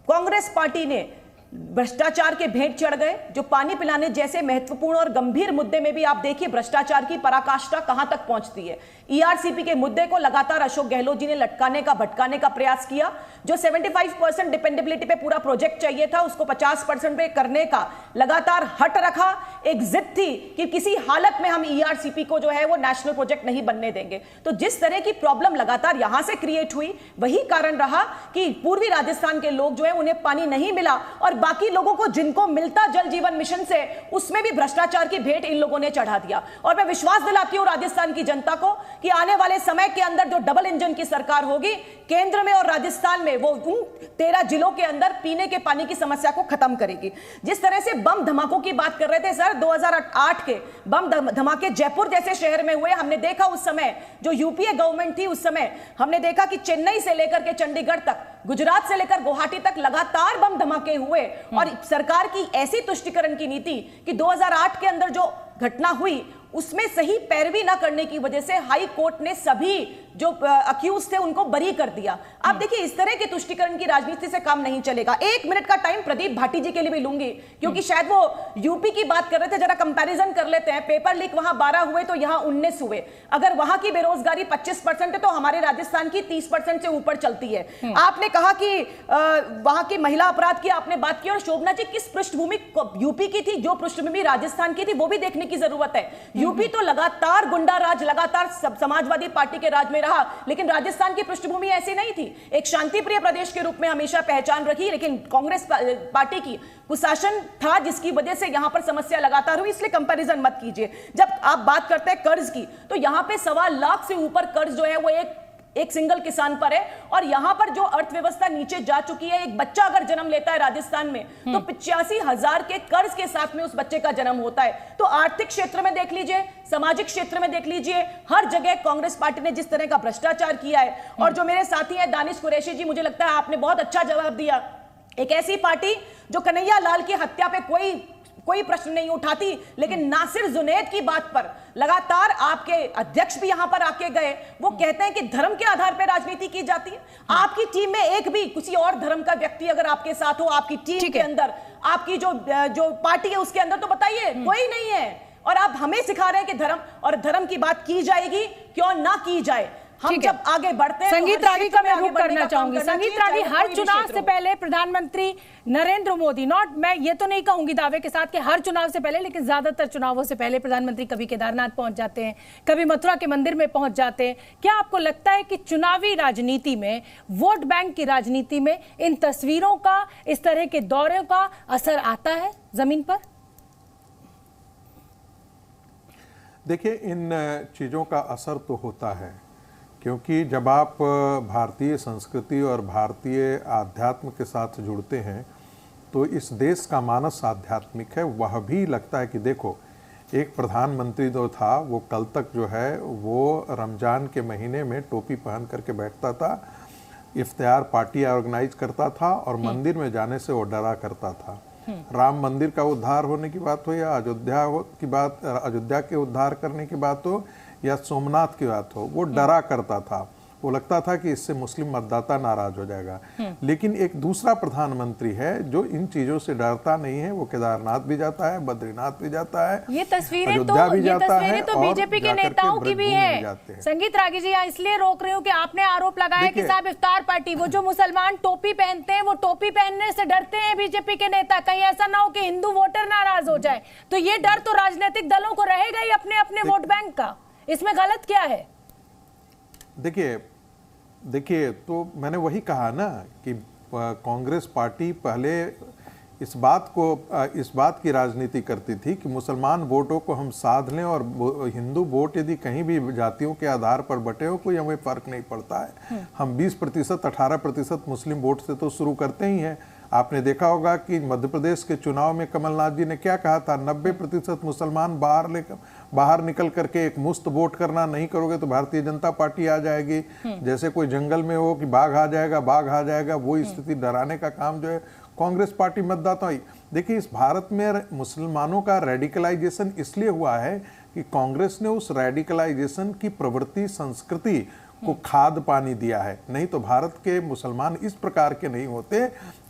कांग्रेस पार्टी ने भ्रष्टाचार के भेंट चढ़ गए। जो पानी पिलाने जैसे महत्वपूर्ण और गंभीर मुद्दे में भी आप देखिए भ्रष्टाचार की पराकाष्ठा कहां तक पहुंचती है। ERCP के मुद्दे को लगातार अशोक गहलोत जी ने लटकाने का भटकाने का प्रयास किया। जो 75% डिपेंडेबिलिटी पे पूरा प्रोजेक्ट चाहिए था उसको 50% पे करने का लगातार हट रखा। एक जिद थी कि किसी हालत में हम ERCP को जो है वो नेशनल प्रोजेक्ट नहीं बनने देंगे। तो जिस तरह की प्रॉब्लम लगातार यहां से क्रिएट हुई वही कारण रहा कि पूर्वी राजस्थान के लोग जो है उन्हें पानी नहीं मिला, और बाकी लोगों को जिनको मिलता जल जीवन मिशन से उसमें भी भ्रष्टाचार की भेंट इन लोगों ने चढ़ा दिया। और मैं विश्वास दिलाती हूं राजस्थान की जनता को कि आने वाले समय के अंदर जो डबल इंजन की सरकार होगी केंद्र में और राजस्थान में, वो उन 13 जिलों के अंदर पीने के पानी की समस्या को खत्म करेगी। जिस तरह से बम धमाकों की बात कर रहे थे सर, 2008 के बम धमाके जयपुर जैसे शहर में हुए, हमने देखा उस समय जो यूपीए गवर्नमेंट थी उस समय हमने देखा कि चेन्नई से लेकर के चंडीगढ़ तक, गुजरात से लेकर गुवाहाटी तक लगातार बम धमाके हुए, और सरकार की ऐसी तुष्टिकरण की नीति कि 2008 के अंदर जो घटना हुई उसमें सही पैरवी ना करने की वजह से हाई कोर्ट ने सभी जो अक्यूज थे उनको बरी कर दिया। आप देखिए इस तरह के तुष्टिकरण की राजनीति से काम नहीं चलेगा। 1 मिनट का टाइम प्रदीप भाटी जी के लिए भी लूंगी क्योंकि शायद वो यूपी की बात कर रहे थे, जरा कंपैरिजन कर लेते हैं। पेपर लीक वहां 12 हुए तो यहां 19 हुए। अगर वहां की बेरोजगारी 25% है तो हमारे राजस्थान की 30% से ऊपर चलती है। आपने कहा कि वहां की महिला अपराध की आपने बात की, और शोभना जी किस पृष्ठभूमि यूपी की थी, जो पृष्ठभूमि राजस्थान की थी वो भी देखने की जरूरत है। यूपी तो लगातार गुंडा राज, लगातार समाजवादी पार्टी के राज में रहा, लेकिन राजस्थान की पृष्ठभूमि ऐसी नहीं थी। एक शांति प्रिय प्रदेश के रूप में हमेशा पहचान रखी, लेकिन कांग्रेस पार्टी की कुशासन था जिसकी वजह से यहां पर समस्या लगातार हुई। इसलिए कंपैरिजन मत कीजिए। जब आप बात करते हैं कर्ज की तो यहां पे 1.25 लाख से ऊपर कर्ज जो है वो एक सिंगल किसान पर है, और यहां पर जो अर्थव्यवस्था नीचे जा चुकी है, एक बच्चा अगर जन्म लेता है राजस्थान में तो 85,000 के कर्ज के साथ में उस बच्चे का जन्म होता है। तो आर्थिक क्षेत्र में देख लीजिए, सामाजिक क्षेत्र में देख लीजिए, हर जगह कांग्रेस पार्टी ने जिस तरह का भ्रष्टाचार किया है। और जो मेरे साथी हैं दानिश कुरैशी जी, मुझे लगता है आपने बहुत अच्छा जवाब दिया। एक ऐसी पार्टी जो कन्हैया लाल की हत्या पे कोई प्रश्न नहीं उठाती, लेकिन नासिर जुनैद की बात पर लगातार आपके अध्यक्ष भी यहां पर आके गए। वो कहते हैं कि धर्म के आधार पर राजनीति की जाती है। आपकी टीम में एक भी किसी और धर्म का व्यक्ति अगर आपके साथ हो, आपकी टीम के अंदर, आपकी जो पार्टी है उसके अंदर, तो बताइए कोई नहीं है। और आप हमें सिखा रहे हैं कि धर्म और धर्म की बात की जाएगी, क्यों ना की जाए। हम जब आगे बढ़ते हैं, संगीत रावी का मैं रुख करना चाहूंगी। संगीत रावी, हर चुनाव से पहले प्रधानमंत्री नरेंद्र मोदी, मैं ये तो नहीं कहूंगी दावे के साथ कि हर चुनाव से पहले, लेकिन ज्यादातर चुनावों से पहले प्रधानमंत्री कभी केदारनाथ पहुंच जाते हैं, कभी मथुरा के मंदिर में पहुंच जाते हैं। क्या आपको लगता है कि चुनावी राजनीति में, वोट बैंक की राजनीति में इन तस्वीरों का, इस तरह के दौरे का असर आता है जमीन पर? देखिए, इन चीजों का असर तो होता है, क्योंकि जब आप भारतीय संस्कृति और भारतीय आध्यात्म के साथ जुड़ते हैं तो इस देश का मानस आध्यात्मिक है। वह भी लगता है कि देखो, एक प्रधानमंत्री जो था वो कल तक जो है वो रमज़ान के महीने में टोपी पहन करके बैठता था, इफ्तियार पार्टी ऑर्गेनाइज करता था और मंदिर में जाने से वो डरा करता था। राम मंदिर का उद्धार होने की बात हो या अयोध्या के उद्धार करने की बात हो या सोमनाथ की बात हो, वो डरा करता था। वो लगता था कि इससे मुस्लिम मतदाता नाराज हो जाएगा। लेकिन एक दूसरा प्रधानमंत्री है जो इन चीजों से डरता नहीं है। वो केदारनाथ भी जाता है, बद्रीनाथ भी जाता है, ये तस्वीरें तो बीजेपी के नेताओं की भी है। संगीत रागी जी, इसलिए रोक रही हूँ कि आपने आरोप लगाया कि साहब इफ्तार पार्टी, वो जो मुसलमान टोपी पहनते हैं, वो टोपी पहनने से डरते हैं बीजेपी के नेता, कहीं ऐसा ना हो कि हिंदू वोटर नाराज हो जाए। तो ये डर तो राजनीतिक दलों को रहेगा ही अपने अपने वोट बैंक का। इसमें गलत क्या है? देखिए तो मैंने वही कहा ना कि कांग्रेस पार्टी पहले इस बात की राजनीति करती थी कि मुसलमान वोटों को हम साध लें और हिंदू वोट यदि कहीं भी जातियों के आधार पर बटे हो कोई हमें फर्क नहीं पड़ता है। हम 20%, 18% मुस्लिम वोट से तो शुरू करते ही हैं। आपने देखा होगा कि मध्य प्रदेश के चुनाव में कमलनाथ जी ने क्या कहा था, 90% मुसलमान बाहर निकल करके एक मुफ्त वोट करना, नहीं करोगे तो भारतीय जनता पार्टी आ जाएगी। जैसे कोई जंगल में हो कि बाघ आ जाएगा, वो स्थिति डराने का काम जो है कांग्रेस पार्टी मतदाता ही। देखिए, इस भारत में मुसलमानों का रेडिकलाइजेशन इसलिए हुआ है कि कांग्रेस ने उस रेडिकलाइजेशन की प्रवृत्ति, संस्कृति को खाद पानी दिया है, नहीं तो भारत के मुसलमान इस प्रकार के नहीं होते।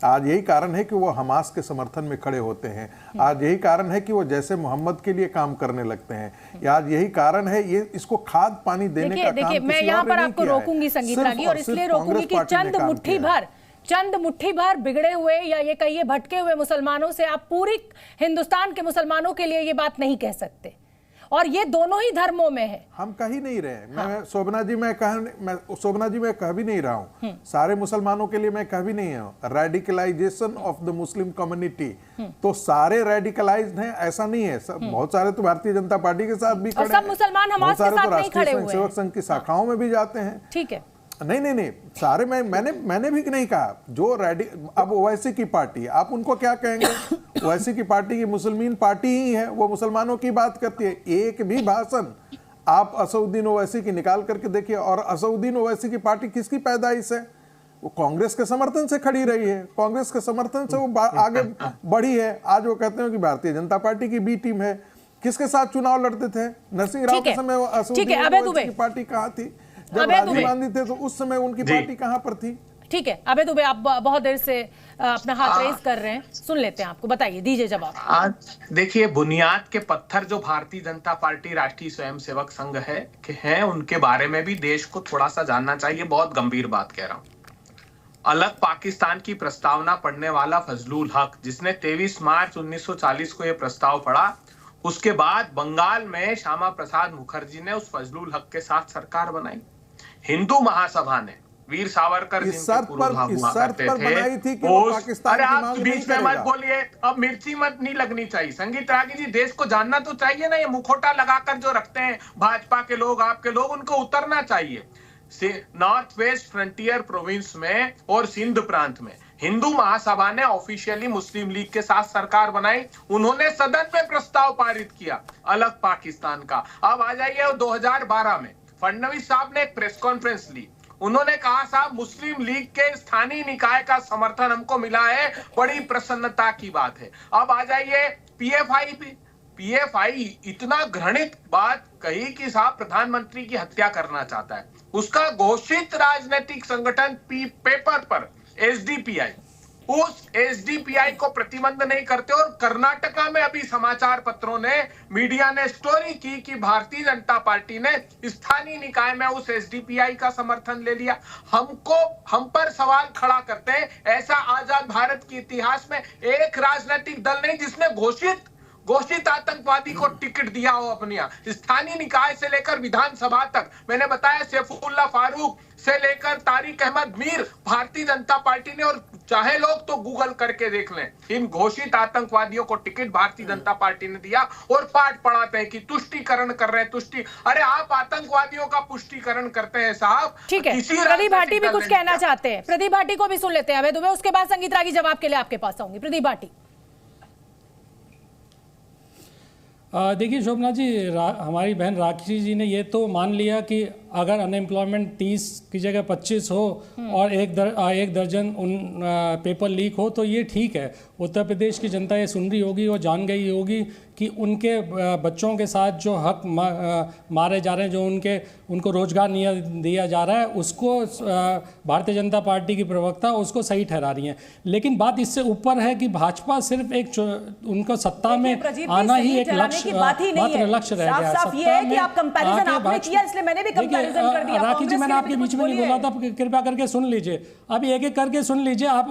आज यही कारण है कि वो हमास के समर्थन में खड़े होते हैं, आज यही कारण है कि वो जैसे मोहम्मद के लिए काम करने लगते हैं, आज यही कारण है, ये इसको खाद पानी देने का काम। मैं यहाँ पर आपको रोकूंगी संगीता जी, और इसलिए रोकूंगी कि चंद मुट्ठी भर बिगड़े हुए या ये कहिए भटके हुए मुसलमानों से आप पूरी हिंदुस्तान के मुसलमानों के लिए ये बात नहीं कह सकते, और ये दोनों ही धर्मों में है। हम कह ही नहीं रहे। मैं शोभना जी मैं कह भी नहीं रहा हूँ, सारे मुसलमानों के लिए मैं कह भी नहीं हूँ। Radicalisation of the Muslim community, तो सारे रेडिकलाइज्ड हैं ऐसा नहीं है। बहुत सारे तो भारतीय जनता पार्टी के साथ भी खड़े हैं, मुसलमान हमारे साथ नहीं खड़े हुए हैं, सेवक संघ की शाखाओं में भी जाते हैं। ठीक है, नहीं सारे मैंने भी नहीं कहा जो अब ओवैसी की पार्टी, आप उनको क्या कहेंगे? ओवैसी की पार्टी की मुसलमान पार्टी ही है, वो मुसलमानों की बात करती है। एक भी भाषण आप असउद्दीन ओवैसी की निकाल करके देखिए, और असउद्दीन ओवैसी की पार्टी किसकी पैदाइश है? वो कांग्रेस के समर्थन से खड़ी रही है, कांग्रेस के समर्थन से वो आगे बढ़ी है। आज वो कहते हैं कि भारतीय जनता पार्टी की बी टीम है। किसके साथ चुनाव लड़ते थे? नरसिंह राव के समय असउद्दीन ओवैसी की पार्टी कहाँ थी? जब राजीव गांधी थे तो उस समय उनकी पार्टी कहां पर थी? ठीक है, अबे दुबे, आप बहुत देर से अपना हाथ रेज कर रहे हैं, सुन लेते हैं आपको, बताइए, दीजिए जवाब। आज देखिए, बुनियाद के पत्थर जो भारतीय जनता पार्टी, राष्ट्रीय स्वयंसेवक संघ है उनके बारे में भी देश को थोड़ा सा जानना चाहिए। बहुत गंभीर बात कह रहा हूं। अलग पाकिस्तान की प्रस्तावना पढ़ने वाला फजलुल हक, जिसने 23 मार्च 1940 को यह प्रस्ताव पढ़ा, उसके बाद बंगाल में श्यामा प्रसाद मुखर्जी ने उस फजलुल हक के साथ सरकार बनाई। हिंदू महासभा ने वीर सावरकर इस शर्त पर बनाई थी कि वो पाकिस्तान की मांग नहीं बीच में मत बोलिए, अब मिर्ची मत नहीं लगनी चाहिए। संगीत रागी जी, देश को जानना तो चाहिए ना, ये मुखोटा लगाकर जो रखते हैं भाजपा के लोग, आपके लोग, उनको उतरना चाहिए। नॉर्थ वेस्ट फ्रंटियर प्रोविंस में और सिंध प्रांत में हिंदू महासभा ने ऑफिशियली मुस्लिम लीग के साथ सरकार बनाई। उन्होंने सदन में प्रस्ताव पारित किया अलग पाकिस्तान का। अब आ जाइए 2012 में फडणवीस साहब ने एक प्रेस कॉन्फ्रेंस ली। उन्होंने कहा, साहब मुस्लिम लीग के स्थानीय निकाय का समर्थन हमको मिला है, बड़ी प्रसन्नता की बात है। अब आ जाइए पीएफआई इतना घृणित बात कही कि साहब प्रधानमंत्री की हत्या करना चाहता है। उसका घोषित राजनीतिक संगठन पेपर पर एसडीपीआई, उस एसडीपीआई को प्रतिबंध नहीं करते। और कर्नाटका में अभी समाचार पत्रों ने, मीडिया ने स्टोरी की कि भारतीय जनता पार्टी ने स्थानीय निकाय में उस एसडीपीआई का समर्थन ले लिया। हम पर सवाल खड़ा करते हैं, ऐसा आजाद भारत के इतिहास में एक राजनीतिक दल नहीं जिसने घोषित आतंकवादी को टिकट दिया हो अपने यहाँ। स्थानीय निकाय से लेकर विधानसभा तक, मैंने बताया सैफुल्ला फारूक से लेकर तारिक अहमद मीर, भारतीय जनता पार्टी ने, और चाहे लोग तो गूगल करके देख लें, इन घोषित आतंकवादियों को टिकट भारतीय जनता पार्टी ने दिया। और पाठ पढ़ाते हैं कि तुष्टीकरण कर रहे हैं। अरे आप आतंकवादियों का पुष्टिकरण करते हैं साहब। ठीक है, प्रदीप भाटी भी कुछ कहना चाहते हैं, प्रदीप भाटी को भी सुन लेते हैं अभय दुबे, उसके बाद संगीत रागी जवाब के लिए आपके पास आऊंगी। प्रदीप भाटी। देखिए शोभना जी, हमारी बहन राखी जी ने ये तो मान लिया कि अगर अनएम्प्लॉयमेंट 30 की जगह 25 हो और एक दर्जन पेपर लीक हो तो ये ठीक है। उत्तर प्रदेश की जनता ये सुन रही होगी और जान गई होगी कि उनके बच्चों के साथ जो हक मारे जा रहे हैं, जो उनको रोजगार नहीं दिया जा रहा है, उसको भारतीय जनता पार्टी की प्रवक्ता उसको सही ठहरा रही हैं। लेकिन बात इससे ऊपर है कि भाजपा सिर्फ उनको सत्ता में आना ही एक लक्ष्य, मात्र लक्ष्य रह गया। राखी जी, मैंने आपके बीच में नहीं बोला था, कृपया करके सुन लीजिए। अभी एक एक करके सुन लीजिए। आप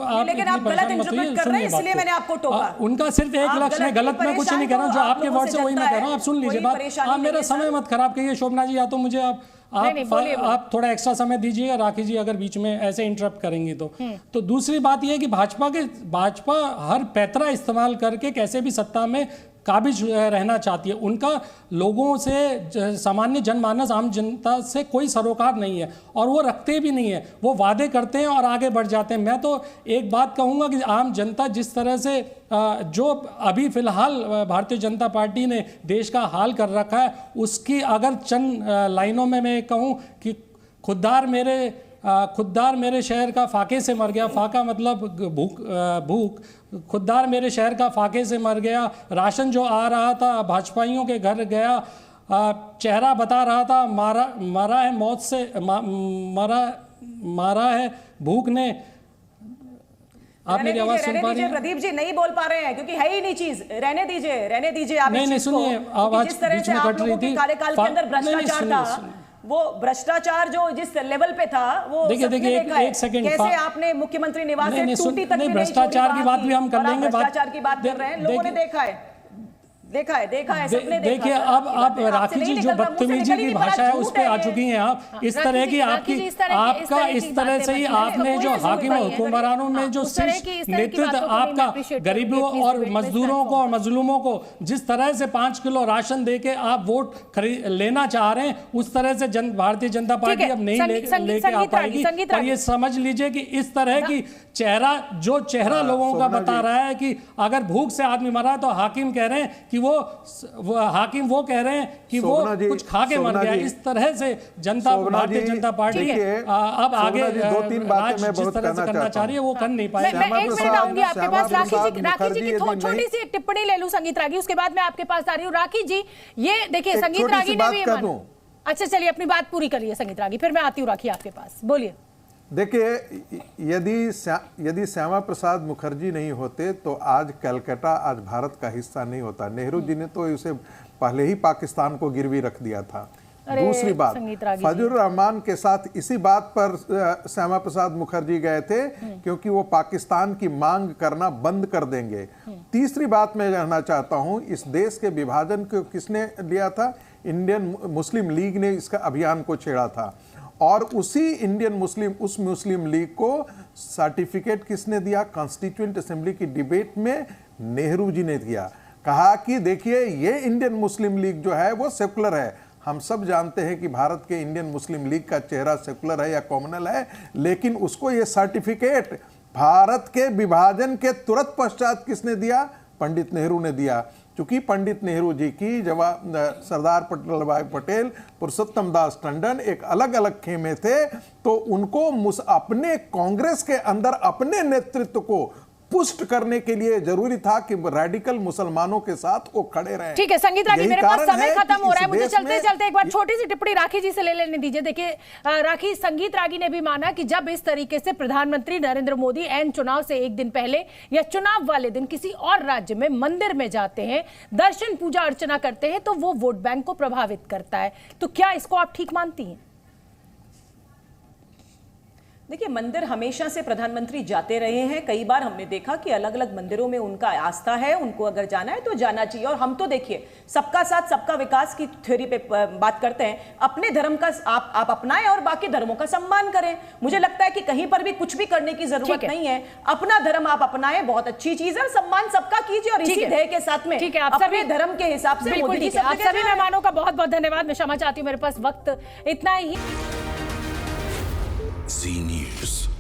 उनका सिर्फ एक लक्ष्य है, गलत मैं कुछ नहीं कह रहा हूँ, जो आपके वर्ड से वही मैं कह रहा हूँ। आप सुन लीजिए बात, आप मेरा समय मत खराब करिए शोभना जी। या तो मुझे आप आप थोड़ा एक्स्ट्रा समय दीजिएगा राखी जी, अगर बीच में ऐसे इंटरप्ट करेंगी तो दूसरी बात यह है कि भाजपा हर पैतरा इस्तेमाल करके कैसे भी सत्ता में काबिज रहना चाहती है। उनका लोगों से, सामान्य जनमानस, आम जनता से कोई सरोकार नहीं है और वो रखते भी नहीं है। वो वादे करते हैं और आगे बढ़ जाते हैं। मैं तो एक बात कहूँगा कि आम जनता जिस तरह से जो अभी फिलहाल भारतीय जनता पार्टी ने देश का हाल कर रखा है, उसकी अगर चंद लाइनों में मैं कहूँ कि खुद्दार मेरे शहर का फाके से मर गया, फाका मतलब भूख, खुद्दार मेरे शहर का फाके से मर गया, राशन जो आ रहा था भाजपाइयों के घर गया, चेहरा बता रहा था, मरा है मौत से, मारा है भूख ने। आप मेरी आवाज सुन पा रही हैं? प्रदीप जी नहीं बोल पा रहे हैं क्योंकि है ही नहीं चीज। रहने दीजिए आप। नहीं सुनिए, आवाज जिस तरह बीच से में आप कट रही लोगों के थी। कार्यकाल के अंदर भ्रष्टाचार था, वो भ्रष्टाचार जो जिस लेवल पे था वो देखिए एक सेकंड, कैसे आपने मुख्यमंत्री निवास से टूटी तक नहीं, भ्रष्टाचार की बात भी हम कर लेंगे। भ्रष्टाचार की बात कर रहे हैं, लोगों ने देखा है सबने देखा। देखिए अब राखी जी जो बदतमीजी की भाषा है उस पे आ चुकी हैं आप। इस तरह की आपका इस तरह से ही आपने जो हाकिम हुक्मरानों में जो नेतृत्व आपका गरीबों और मजदूरों को और मजलूमों को जिस तरह से 5 किलो राशन देके आप वोट लेना चाह रहे हैं, उस तरह से भारतीय जनता पार्टी अब नहीं लेके आ पाएगी। और ये समझ लीजिए कि इस तरह की चेहरा लोगों का बता रहा है कि अगर भूख से आदमी मरा तो हाकिम कह रहे हैं कि वो कह रहे हैं कि वो कुछ खा के मर गया। इस तरह से भारतीय जनता पार्टी अब आगे 2-3 बातें मैं जिस तरह से करना चाह रही है वो कर नहीं पाएगी। मैं 1 मिनट आऊंगी आपके पास। राखी जी की छोटी सी एक टिप्पणी ले लूं संगीत रागी, उसके बाद मैं आपके पास आ रही हूँ। राखी जी ये देखिए, संगीत रागी ने भी अच्छा चलिए अपनी बात पूरी करिए संगीत रागी, फिर मैं आती हूँ राखी आपके पास, बोलिए। देखिए, यदि श्यामा प्रसाद मुखर्जी नहीं होते तो आज कलकत्ता आज भारत का हिस्सा नहीं होता। नेहरू जी ने तो उसे पहले ही पाकिस्तान को गिरवी रख दिया था। दूसरी बात, फजलुर रहमान के साथ इसी बात पर श्यामा प्रसाद मुखर्जी गए थे क्योंकि वो पाकिस्तान की मांग करना बंद कर देंगे। तीसरी बात मैं कहना चाहता हूं, इस देश के विभाजन को किसने लिया था? इंडियन मुस्लिम लीग ने इसका अभियान को छेड़ा था और उसी उस मुस्लिम लीग को सर्टिफिकेट किसने दिया? कॉन्स्टिट्यूएंट असेंबली की डिबेट में नेहरू जी ने दिया। कहा कि देखिए ये इंडियन मुस्लिम लीग जो है वो सेकुलर है। हम सब जानते हैं कि भारत के इंडियन मुस्लिम लीग का चेहरा सेकुलर है या कॉमनल है, लेकिन उसको ये सर्टिफिकेट भारत के विभाजन के तुरंत पश्चात किसने दिया? पंडित नेहरू ने दिया। क्योंकि पंडित नेहरू जी की सरदार वल्लभ पटेल, पुरुषोत्तम दास टंडन एक अलग अलग खेमे थे, तो उनको अपने कांग्रेस के अंदर अपने नेतृत्व को पुष्ट करने के लिए जरूरी था कि रेडिकल मुसलमानों के साथ वो खड़े रहे। ठीक है संगीत रागी, मेरे पास समय खत्म हो रहा है, मुझे चलते चलते एक बार छोटी सी टिप्पणी राखी जी से ले लेने दीजिए। देखिए राखी, संगीत रागी ने भी माना कि जब इस तरीके से प्रधानमंत्री नरेंद्र मोदी एन चुनाव से एक दिन पहले या चुनाव वाले दिन किसी और राज्य में मंदिर में जाते हैं, दर्शन पूजा अर्चना करते हैं, तो वो वोट बैंक को प्रभावित करता है। तो क्या इसको आप ठीक मानती हैं? देखिए, मंदिर हमेशा से प्रधानमंत्री जाते रहे हैं। कई बार हमने देखा कि अलग अलग मंदिरों में उनका आस्था है, उनको अगर जाना है तो जाना चाहिए। और हम तो देखिए सबका साथ सबका विकास की थ्योरी पे बात करते हैं। अपने धर्म का आप अपनाएं और बाकी धर्मों का सम्मान करें। मुझे लगता है कि कहीं पर भी कुछ भी करने की जरूरत नहीं है। अपना धर्म आप अपनाएं, बहुत अच्छी चीज है। सम्मान सबका कीजिए और इसी ध्येय के साथ में अपने धर्म के हिसाब से बिल्कुल ठीक है। आप सभी मेहमानों का बहुत बहुत धन्यवाद। मैं क्षमा चाहती हूँ, मेरे पास वक्त इतना ही। Zee News.